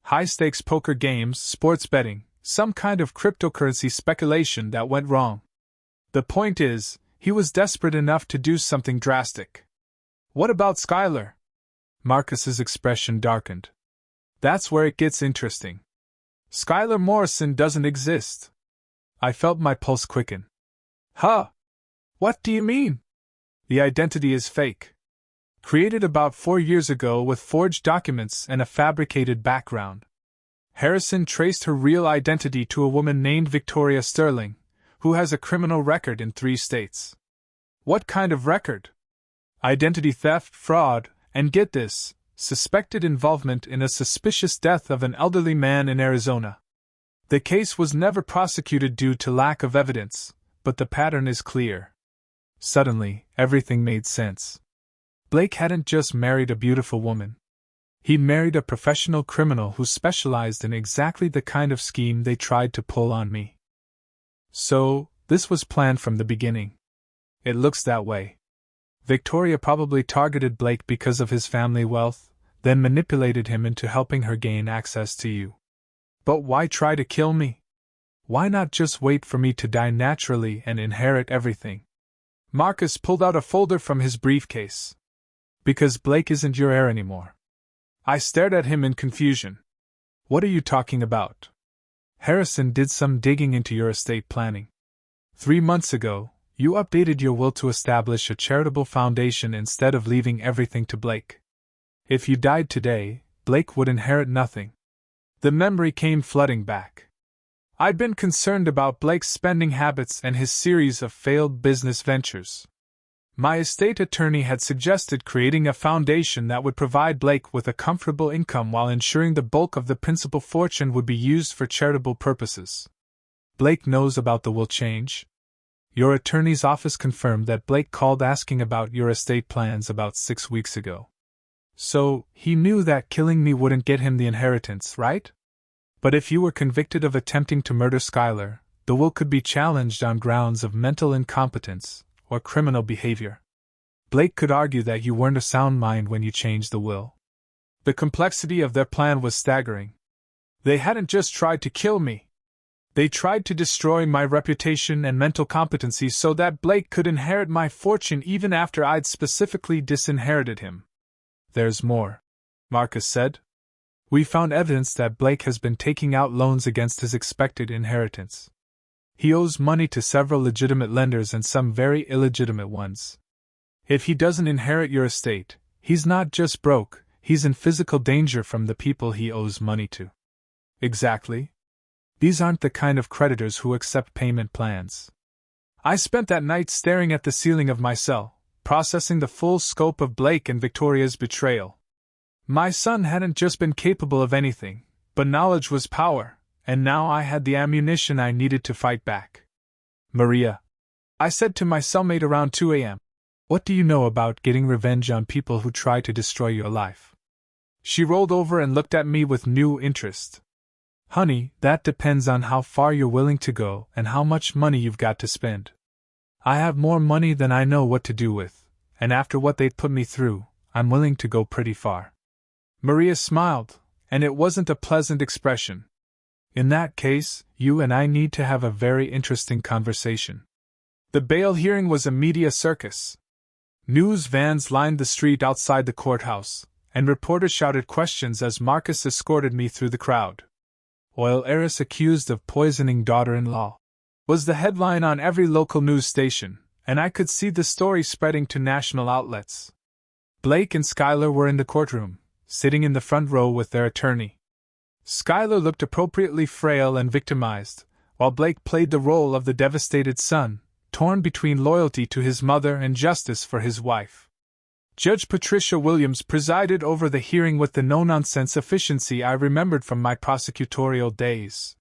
High-stakes poker games, sports betting, some kind of cryptocurrency speculation that went wrong. The point is, he was desperate enough to do something drastic. What about Schuyler? Marcus's expression darkened. That's where it gets interesting. Schuyler Morrison doesn't exist. I felt my pulse quicken. Huh? What do you mean? The identity is fake. Created about 4 years ago with forged documents and a fabricated background. Harrison traced her real identity to a woman named Victoria Sterling, who has a criminal record in 3 states. What kind of record? Identity theft, fraud, and get this, suspected involvement in a suspicious death of an elderly man in Arizona. The case was never prosecuted due to lack of evidence, but the pattern is clear. Suddenly, everything made sense. Blake hadn't just married a beautiful woman. He married a professional criminal who specialized in exactly the kind of scheme they tried to pull on me. So, this was planned from the beginning. It looks that way. Victoria probably targeted Blake because of his family wealth, then manipulated him into helping her gain access to you. But why try to kill me? Why not just wait for me to die naturally and inherit everything? Marcus pulled out a folder from his briefcase. Because Blake isn't your heir anymore. I stared at him in confusion. What are you talking about? Harrison did some digging into your estate planning. 3 months ago, you updated your will to establish a charitable foundation instead of leaving everything to Blake. If you died today, Blake would inherit nothing. The memory came flooding back. I'd been concerned about Blake's spending habits and his series of failed business ventures. My estate attorney had suggested creating a foundation that would provide Blake with a comfortable income while ensuring the bulk of the principal fortune would be used for charitable purposes. Blake knows about the will change. Your attorney's office confirmed that Blake called asking about your estate plans about 6 weeks ago. So, he knew that killing me wouldn't get him the inheritance, right? But if you were convicted of attempting to murder Schuyler, the will could be challenged on grounds of mental incompetence or criminal behavior. Blake could argue that you weren't of sound mind when you changed the will. The complexity of their plan was staggering. They hadn't just tried to kill me. They tried to destroy my reputation and mental competency so that Blake could inherit my fortune even after I'd specifically disinherited him. There's more, Marcus said. We found evidence that Blake has been taking out loans against his expected inheritance. He owes money to several legitimate lenders and some very illegitimate ones. If he doesn't inherit your estate, he's not just broke, he's in physical danger from the people he owes money to. Exactly. These aren't the kind of creditors who accept payment plans. I spent that night staring at the ceiling of my cell, processing the full scope of Blake and Victoria's betrayal. My son hadn't just been capable of anything, but knowledge was power, and now I had the ammunition I needed to fight back. Maria, I said to my cellmate around 2 a.m., what do you know about getting revenge on people who try to destroy your life? She rolled over and looked at me with new interest. Honey, that depends on how far you're willing to go and how much money you've got to spend. I have more money than I know what to do with, and after what they'd put me through, I'm willing to go pretty far. Maria smiled, and it wasn't a pleasant expression. In that case, you and I need to have a very interesting conversation. The bail hearing was a media circus. News vans lined the street outside the courthouse, and reporters shouted questions as Marcus escorted me through the crowd. Oil heiress accused of poisoning daughter-in-law was the headline on every local news station, and I could see the story spreading to national outlets. Blake and Schuyler were in the courtroom, sitting in the front row with their attorney. Schuyler looked appropriately frail and victimized, while Blake played the role of the devastated son, torn between loyalty to his mother and justice for his wife. Judge Patricia Williams presided over the hearing with the no-nonsense efficiency I remembered from my prosecutorial days.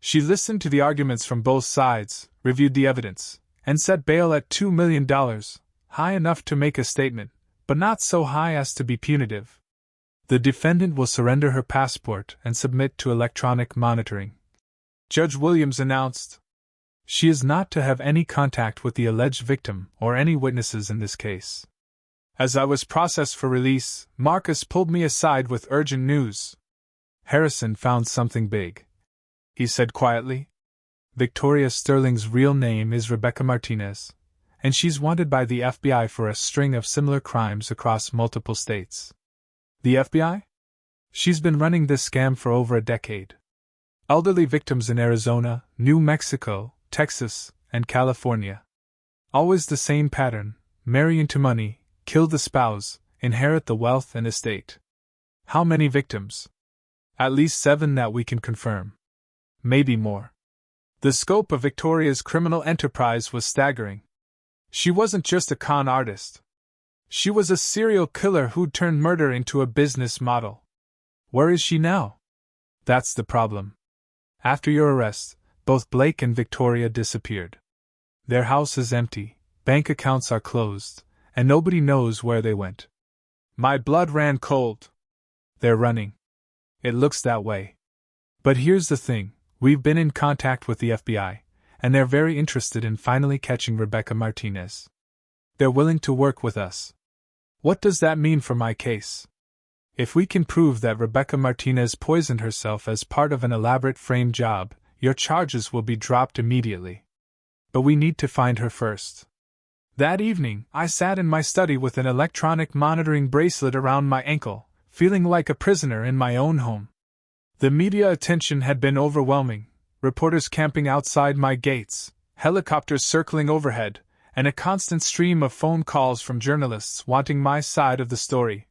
She listened to the arguments from both sides, reviewed the evidence, and set bail at $2 million, high enough to make a statement, but not so high as to be punitive. The defendant will surrender her passport and submit to electronic monitoring. Judge Williams announced. She is not to have any contact with the alleged victim or any witnesses in this case. As I was processed for release, Marcus pulled me aside with urgent news. Harrison found something big, he said quietly. Victoria Sterling's real name is Rebecca Martinez, and she's wanted by the FBI for a string of similar crimes across multiple states. The FBI? She's been running this scam for over a decade. Elderly victims in Arizona, New Mexico, Texas, and California. Always the same pattern: marry into money, kill the spouse, inherit the wealth and estate. How many victims? At least 7 that we can confirm. Maybe more. The scope of Victoria's criminal enterprise was staggering. She wasn't just a con artist. She was a serial killer who'd turned murder into a business model. Where is she now? That's the problem. After your arrest, both Blake and Victoria disappeared. Their house is empty, bank accounts are closed, and nobody knows where they went. My blood ran cold. They're running. It looks that way. But here's the thing, we've been in contact with the FBI, and they're very interested in finally catching Rebecca Martinez. They're willing to work with us. What does that mean for my case? If we can prove that Rebecca Martinez poisoned herself as part of an elaborate frame job, your charges will be dropped immediately. But we need to find her first. That evening, I sat in my study with an electronic monitoring bracelet around my ankle, feeling like a prisoner in my own home. The media attention had been overwhelming, reporters camping outside my gates, helicopters circling overhead, and a constant stream of phone calls from journalists wanting my side of the story.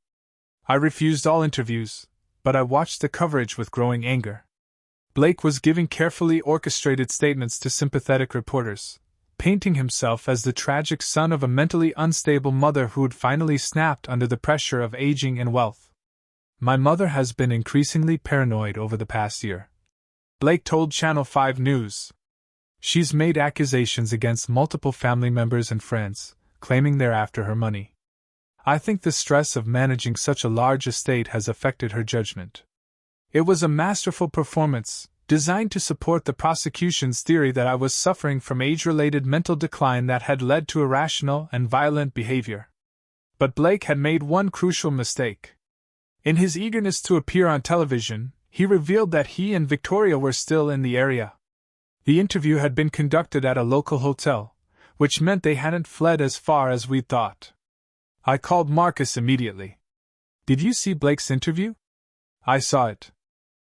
I refused all interviews, but I watched the coverage with growing anger. Blake was giving carefully orchestrated statements to sympathetic reporters, painting himself as the tragic son of a mentally unstable mother who'd finally snapped under the pressure of aging and wealth. My mother has been increasingly paranoid over the past year, Blake told Channel 5 News. She's made accusations against multiple family members and friends, claiming they're after her money. I think the stress of managing such a large estate has affected her judgment. It was a masterful performance, designed to support the prosecution's theory that I was suffering from age-related mental decline that had led to irrational and violent behavior. But Blake had made one crucial mistake. In his eagerness to appear on television, he revealed that he and Victoria were still in the area. The interview had been conducted at a local hotel, which meant they hadn't fled as far as we'd thought. I called Marcus immediately. Did you see Blake's interview? I saw it.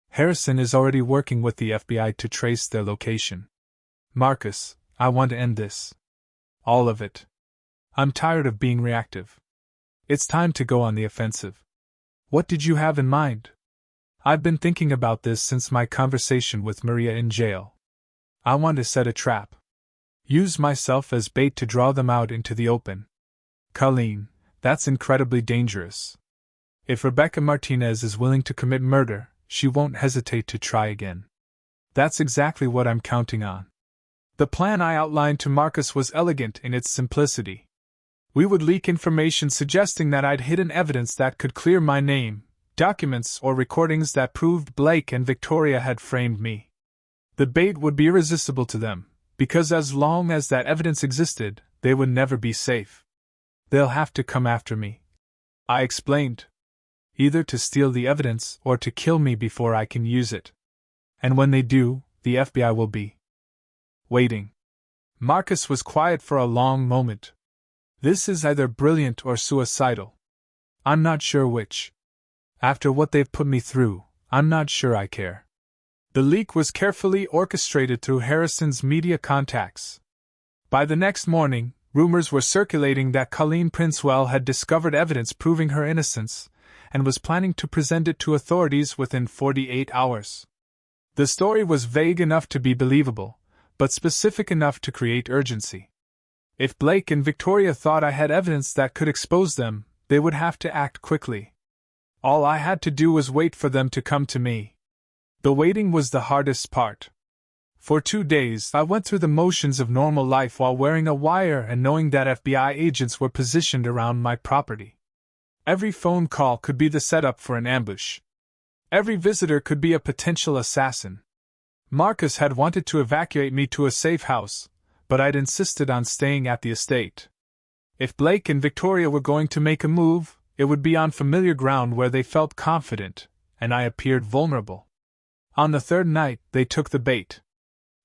Harrison is already working with the FBI to trace their location. Marcus, I want to end this. All of it. I'm tired of being reactive. It's time to go on the offensive. What did you have in mind? I've been thinking about this since my conversation with Maria in jail. I want to set a trap. Use myself as bait to draw them out into the open. Colleen, that's incredibly dangerous. If Rebecca Martinez is willing to commit murder, she won't hesitate to try again. That's exactly what I'm counting on. The plan I outlined to Marcus was elegant in its simplicity. We would leak information suggesting that I'd hidden evidence that could clear my name, documents or recordings that proved Blake and Victoria had framed me. The bait would be irresistible to them, because as long as that evidence existed, they would never be safe. They'll have to come after me, I explained. Either to steal the evidence or to kill me before I can use it. And when they do, the FBI will be waiting. Marcus was quiet for a long moment. This is either brilliant or suicidal. I'm not sure which. After what they've put me through, I'm not sure I care. The leak was carefully orchestrated through Harrison's media contacts. By the next morning, rumors were circulating that Colleen Princewell had discovered evidence proving her innocence, and was planning to present it to authorities within 48 hours. The story was vague enough to be believable, but specific enough to create urgency. If Blake and Victoria thought I had evidence that could expose them, they would have to act quickly. All I had to do was wait for them to come to me. The waiting was the hardest part. For 2 days, I went through the motions of normal life while wearing a wire and knowing that FBI agents were positioned around my property. Every phone call could be the setup for an ambush. Every visitor could be a potential assassin. Marcus had wanted to evacuate me to a safe house, but I'd insisted on staying at the estate. If Blake and Victoria were going to make a move, it would be on familiar ground where they felt confident, and I appeared vulnerable. On the third night, they took the bait.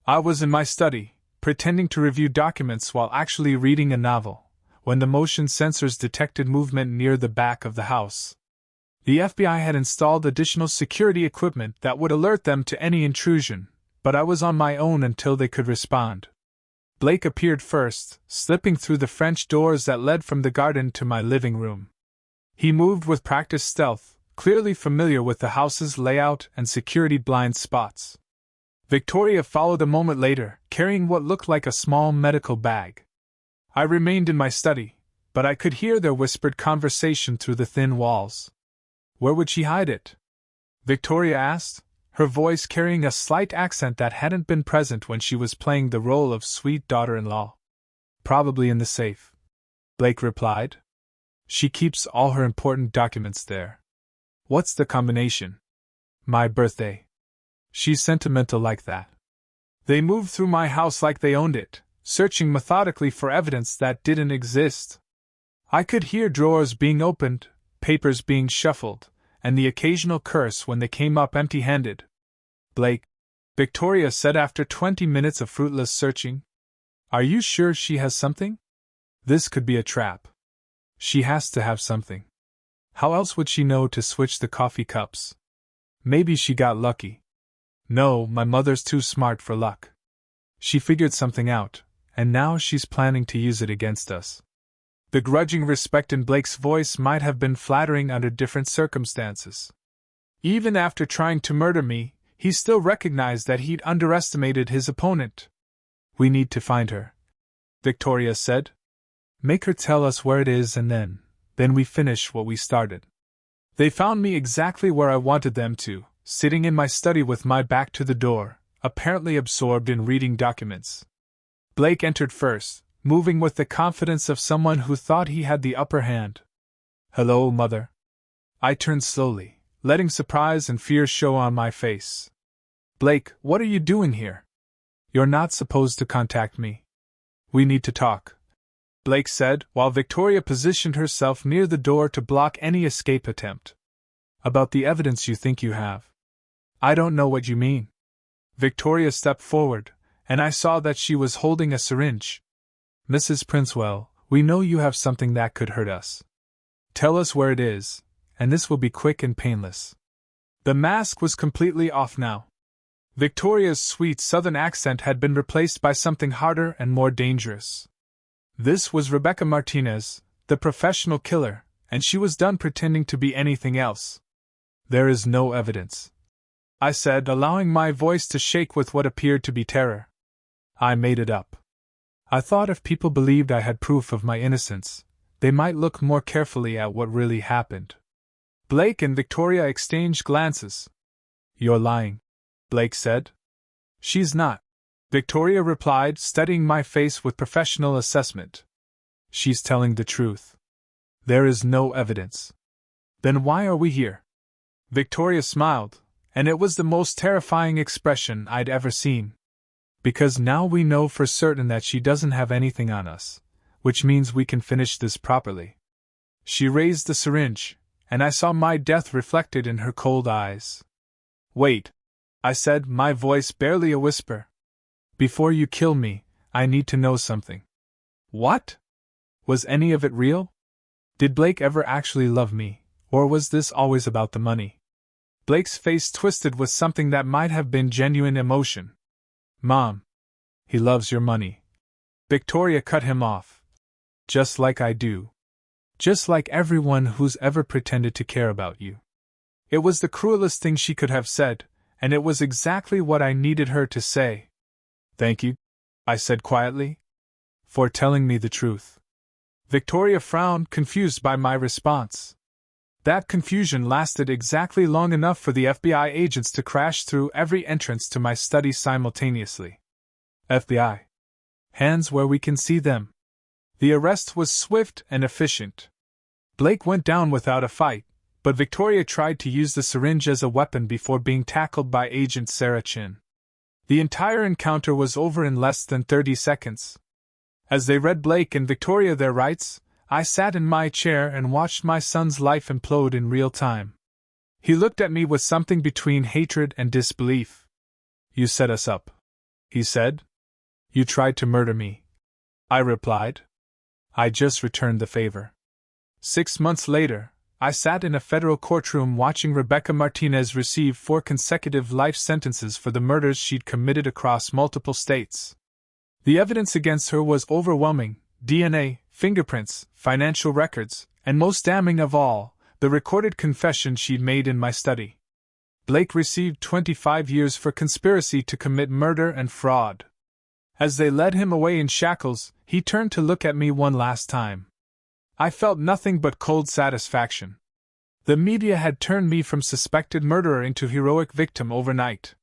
I was in my study, pretending to review documents while actually reading a novel, when the motion sensors detected movement near the back of the house. The FBI had installed additional security equipment that would alert them to any intrusion, but I was on my own until they could respond. Blake appeared first, slipping through the French doors that led from the garden to my living room. He moved with practiced stealth, clearly familiar with the house's layout and security blind spots. Victoria followed a moment later, carrying what looked like a small medical bag. I remained in my study, but I could hear their whispered conversation through the thin walls. Where would she hide it? Victoria asked, her voice carrying a slight accent that hadn't been present when she was playing the role of sweet daughter-in-law. Probably in the safe, Blake replied. She keeps all her important documents there. What's the combination? My birthday. She's sentimental like that. They moved through my house like they owned it, searching methodically for evidence that didn't exist. I could hear drawers being opened, papers being shuffled, and the occasional curse when they came up empty-handed. Blake, Victoria said after 20 minutes of fruitless searching. Are you sure she has something? This could be a trap. She has to have something. How else would she know to switch the coffee cups? Maybe she got lucky. No, my mother's too smart for luck. She figured something out, and now she's planning to use it against us. The grudging respect in Blake's voice might have been flattering under different circumstances. Even after trying to murder me, he still recognized that he'd underestimated his opponent. We need to find her, Victoria said. Make her tell us where it is and then we finish what we started. They found me exactly where I wanted them to, sitting in my study with my back to the door, apparently absorbed in reading documents. Blake entered first, moving with the confidence of someone who thought he had the upper hand. Hello, Mother. I turned slowly, letting surprise and fear show on my face. Blake, what are you doing here? You're not supposed to contact me. We need to talk, Blake said, while Victoria positioned herself near the door to block any escape attempt. About the evidence you think you have. I don't know what you mean. Victoria stepped forward, and I saw that she was holding a syringe. Mrs. Princewell, we know you have something that could hurt us. Tell us where it is, and this will be quick and painless. The mask was completely off now. Victoria's sweet southern accent had been replaced by something harder and more dangerous. This was Rebecca Martinez, the professional killer, and she was done pretending to be anything else. There is no evidence, I said, allowing my voice to shake with what appeared to be terror. I made it up. I thought if people believed I had proof of my innocence, they might look more carefully at what really happened. Blake and Victoria exchanged glances. You're lying, Blake said. She's not, Victoria replied, studying my face with professional assessment. She's telling the truth. There is no evidence. Then why are we here? Victoria smiled, and it was the most terrifying expression I'd ever seen. Because now we know for certain that she doesn't have anything on us, which means we can finish this properly. She raised the syringe, and I saw my death reflected in her cold eyes. Wait, I said, my voice barely a whisper. Before you kill me, I need to know something. What? Was any of it real? Did Blake ever actually love me, or was this always about the money? Blake's face twisted with something that might have been genuine emotion. Mom, he loves your money. Victoria cut him off. Just like I do. Just like everyone who's ever pretended to care about you. It was the cruelest thing she could have said, and it was exactly what I needed her to say. Thank you, I said quietly. for telling me the truth. Victoria frowned, confused by my response. That confusion lasted exactly long enough for the FBI agents to crash through every entrance to my study simultaneously. FBI. Hands where we can see them. The arrest was swift and efficient. Blake went down without a fight, but Victoria tried to use the syringe as a weapon before being tackled by Agent Sarah Chin. The entire encounter was over in less than 30 seconds. As they read Blake and Victoria their rights, I sat in my chair and watched my son's life implode in real time. He looked at me with something between hatred and disbelief. "You set us up," he said. "You tried to murder me," I replied. "I just returned the favor." 6 months later, I sat in a federal courtroom watching Rebecca Martinez receive 4 consecutive life sentences for the murders she'd committed across multiple states. The evidence against her was overwhelming: DNA, fingerprints, financial records, and most damning of all, the recorded confession she'd made in my study. Blake received 25 years for conspiracy to commit murder and fraud. As they led him away in shackles, he turned to look at me one last time. I felt nothing but cold satisfaction. The media had turned me from suspected murderer into heroic victim overnight.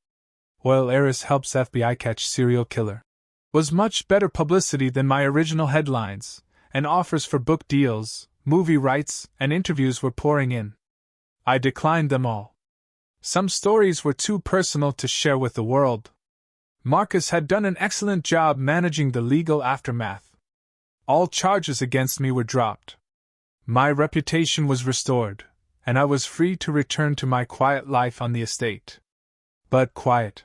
Oil heiress helps FBI catch serial killer was much better publicity than my original headlines, and offers for book deals, movie rights, and interviews were pouring in. I declined them all. Some stories were too personal to share with the world. Marcus had done an excellent job managing the legal aftermath. All charges against me were dropped. My reputation was restored, and I was free to return to my quiet life on the estate. But quiet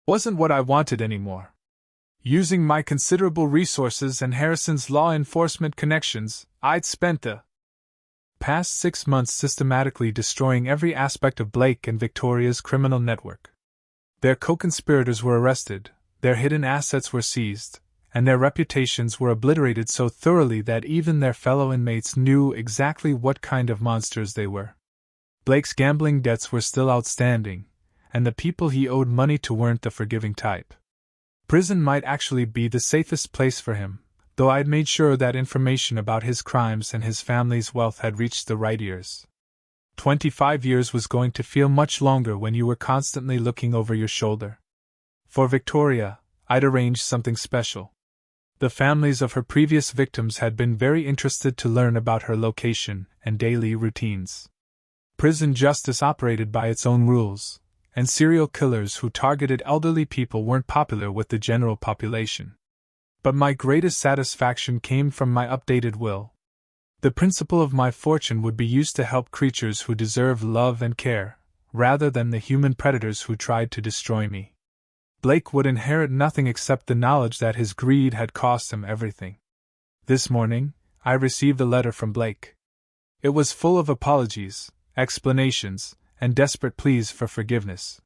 wasn't what I wanted anymore. Using my considerable resources and Harrison's law enforcement connections, I'd spent the past 6 months systematically destroying every aspect of Blake and Victoria's criminal network. Their co-conspirators were arrested, their hidden assets were seized, and their reputations were obliterated so thoroughly that even their fellow inmates knew exactly what kind of monsters they were. Blake's gambling debts were still outstanding, and the people he owed money to weren't the forgiving type. Prison might actually be the safest place for him, though I'd made sure that information about his crimes and his family's wealth had reached the right ears. 25 years was going to feel much longer when you were constantly looking over your shoulder. For Victoria, I'd arranged something special. The families of her previous victims had been very interested to learn about her location and daily routines. Prison justice operated by its own rules, and serial killers who targeted elderly people weren't popular with the general population. But my greatest satisfaction came from my updated will. The principle of my fortune would be used to help creatures who deserve love and care, rather than the human predators who tried to destroy me. Blake would inherit nothing except the knowledge that his greed had cost him everything. This morning, I received a letter from Blake. It was full of apologies, explanations, and desperate pleas for forgiveness.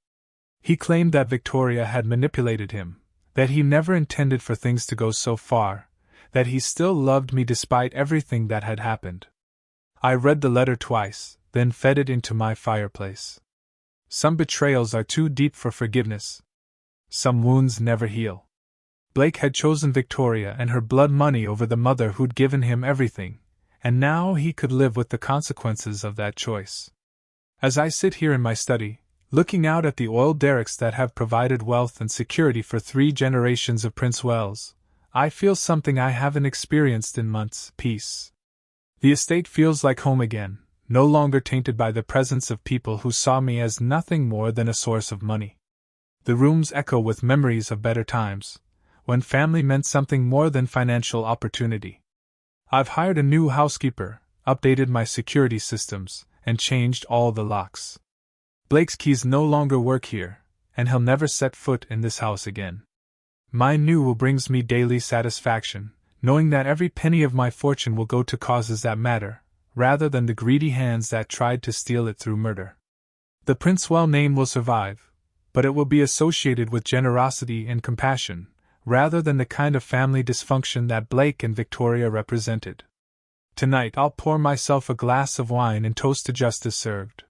He claimed that Victoria had manipulated him, that he never intended for things to go so far, that he still loved me despite everything that had happened. I read the letter twice, then fed it into my fireplace. Some betrayals are too deep for forgiveness. Some wounds never heal. Blake had chosen Victoria and her blood money over the mother who'd given him everything, and now he could live with the consequences of that choice. As I sit here in my study, looking out at the oil derricks that have provided wealth and security for 3 generations of Prince Wells, I feel something I haven't experienced in months: peace. The estate feels like home again, no longer tainted by the presence of people who saw me as nothing more than a source of money. The rooms echo with memories of better times, when family meant something more than financial opportunity. I've hired a new housekeeper, updated my security systems, and changed all the locks. Blake's keys no longer work here, and he'll never set foot in this house again. My new will brings me daily satisfaction, knowing that every penny of my fortune will go to causes that matter, rather than the greedy hands that tried to steal it through murder. The Princewell name will survive, but it will be associated with generosity and compassion, rather than the kind of family dysfunction that Blake and Victoria represented. Tonight I'll pour myself a glass of wine and toast to justice served.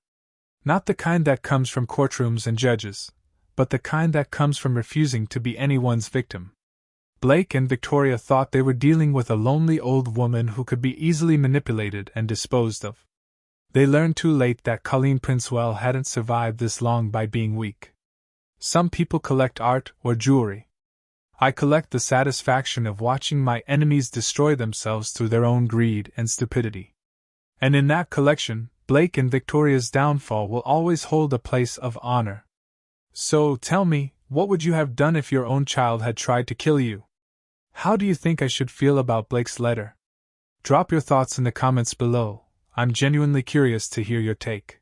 Not the kind that comes from courtrooms and judges, but the kind that comes from refusing to be anyone's victim. Blake and Victoria thought they were dealing with a lonely old woman who could be easily manipulated and disposed of. They learned too late that Colleen Princewell hadn't survived this long by being weak. Some people collect art or jewelry. I collect the satisfaction of watching my enemies destroy themselves through their own greed and stupidity. And in that collection, Blake and Victoria's downfall will always hold a place of honor. So, tell me, what would you have done if your own child had tried to kill you? How do you think I should feel about Blake's letter? Drop your thoughts in the comments below. I'm genuinely curious to hear your take.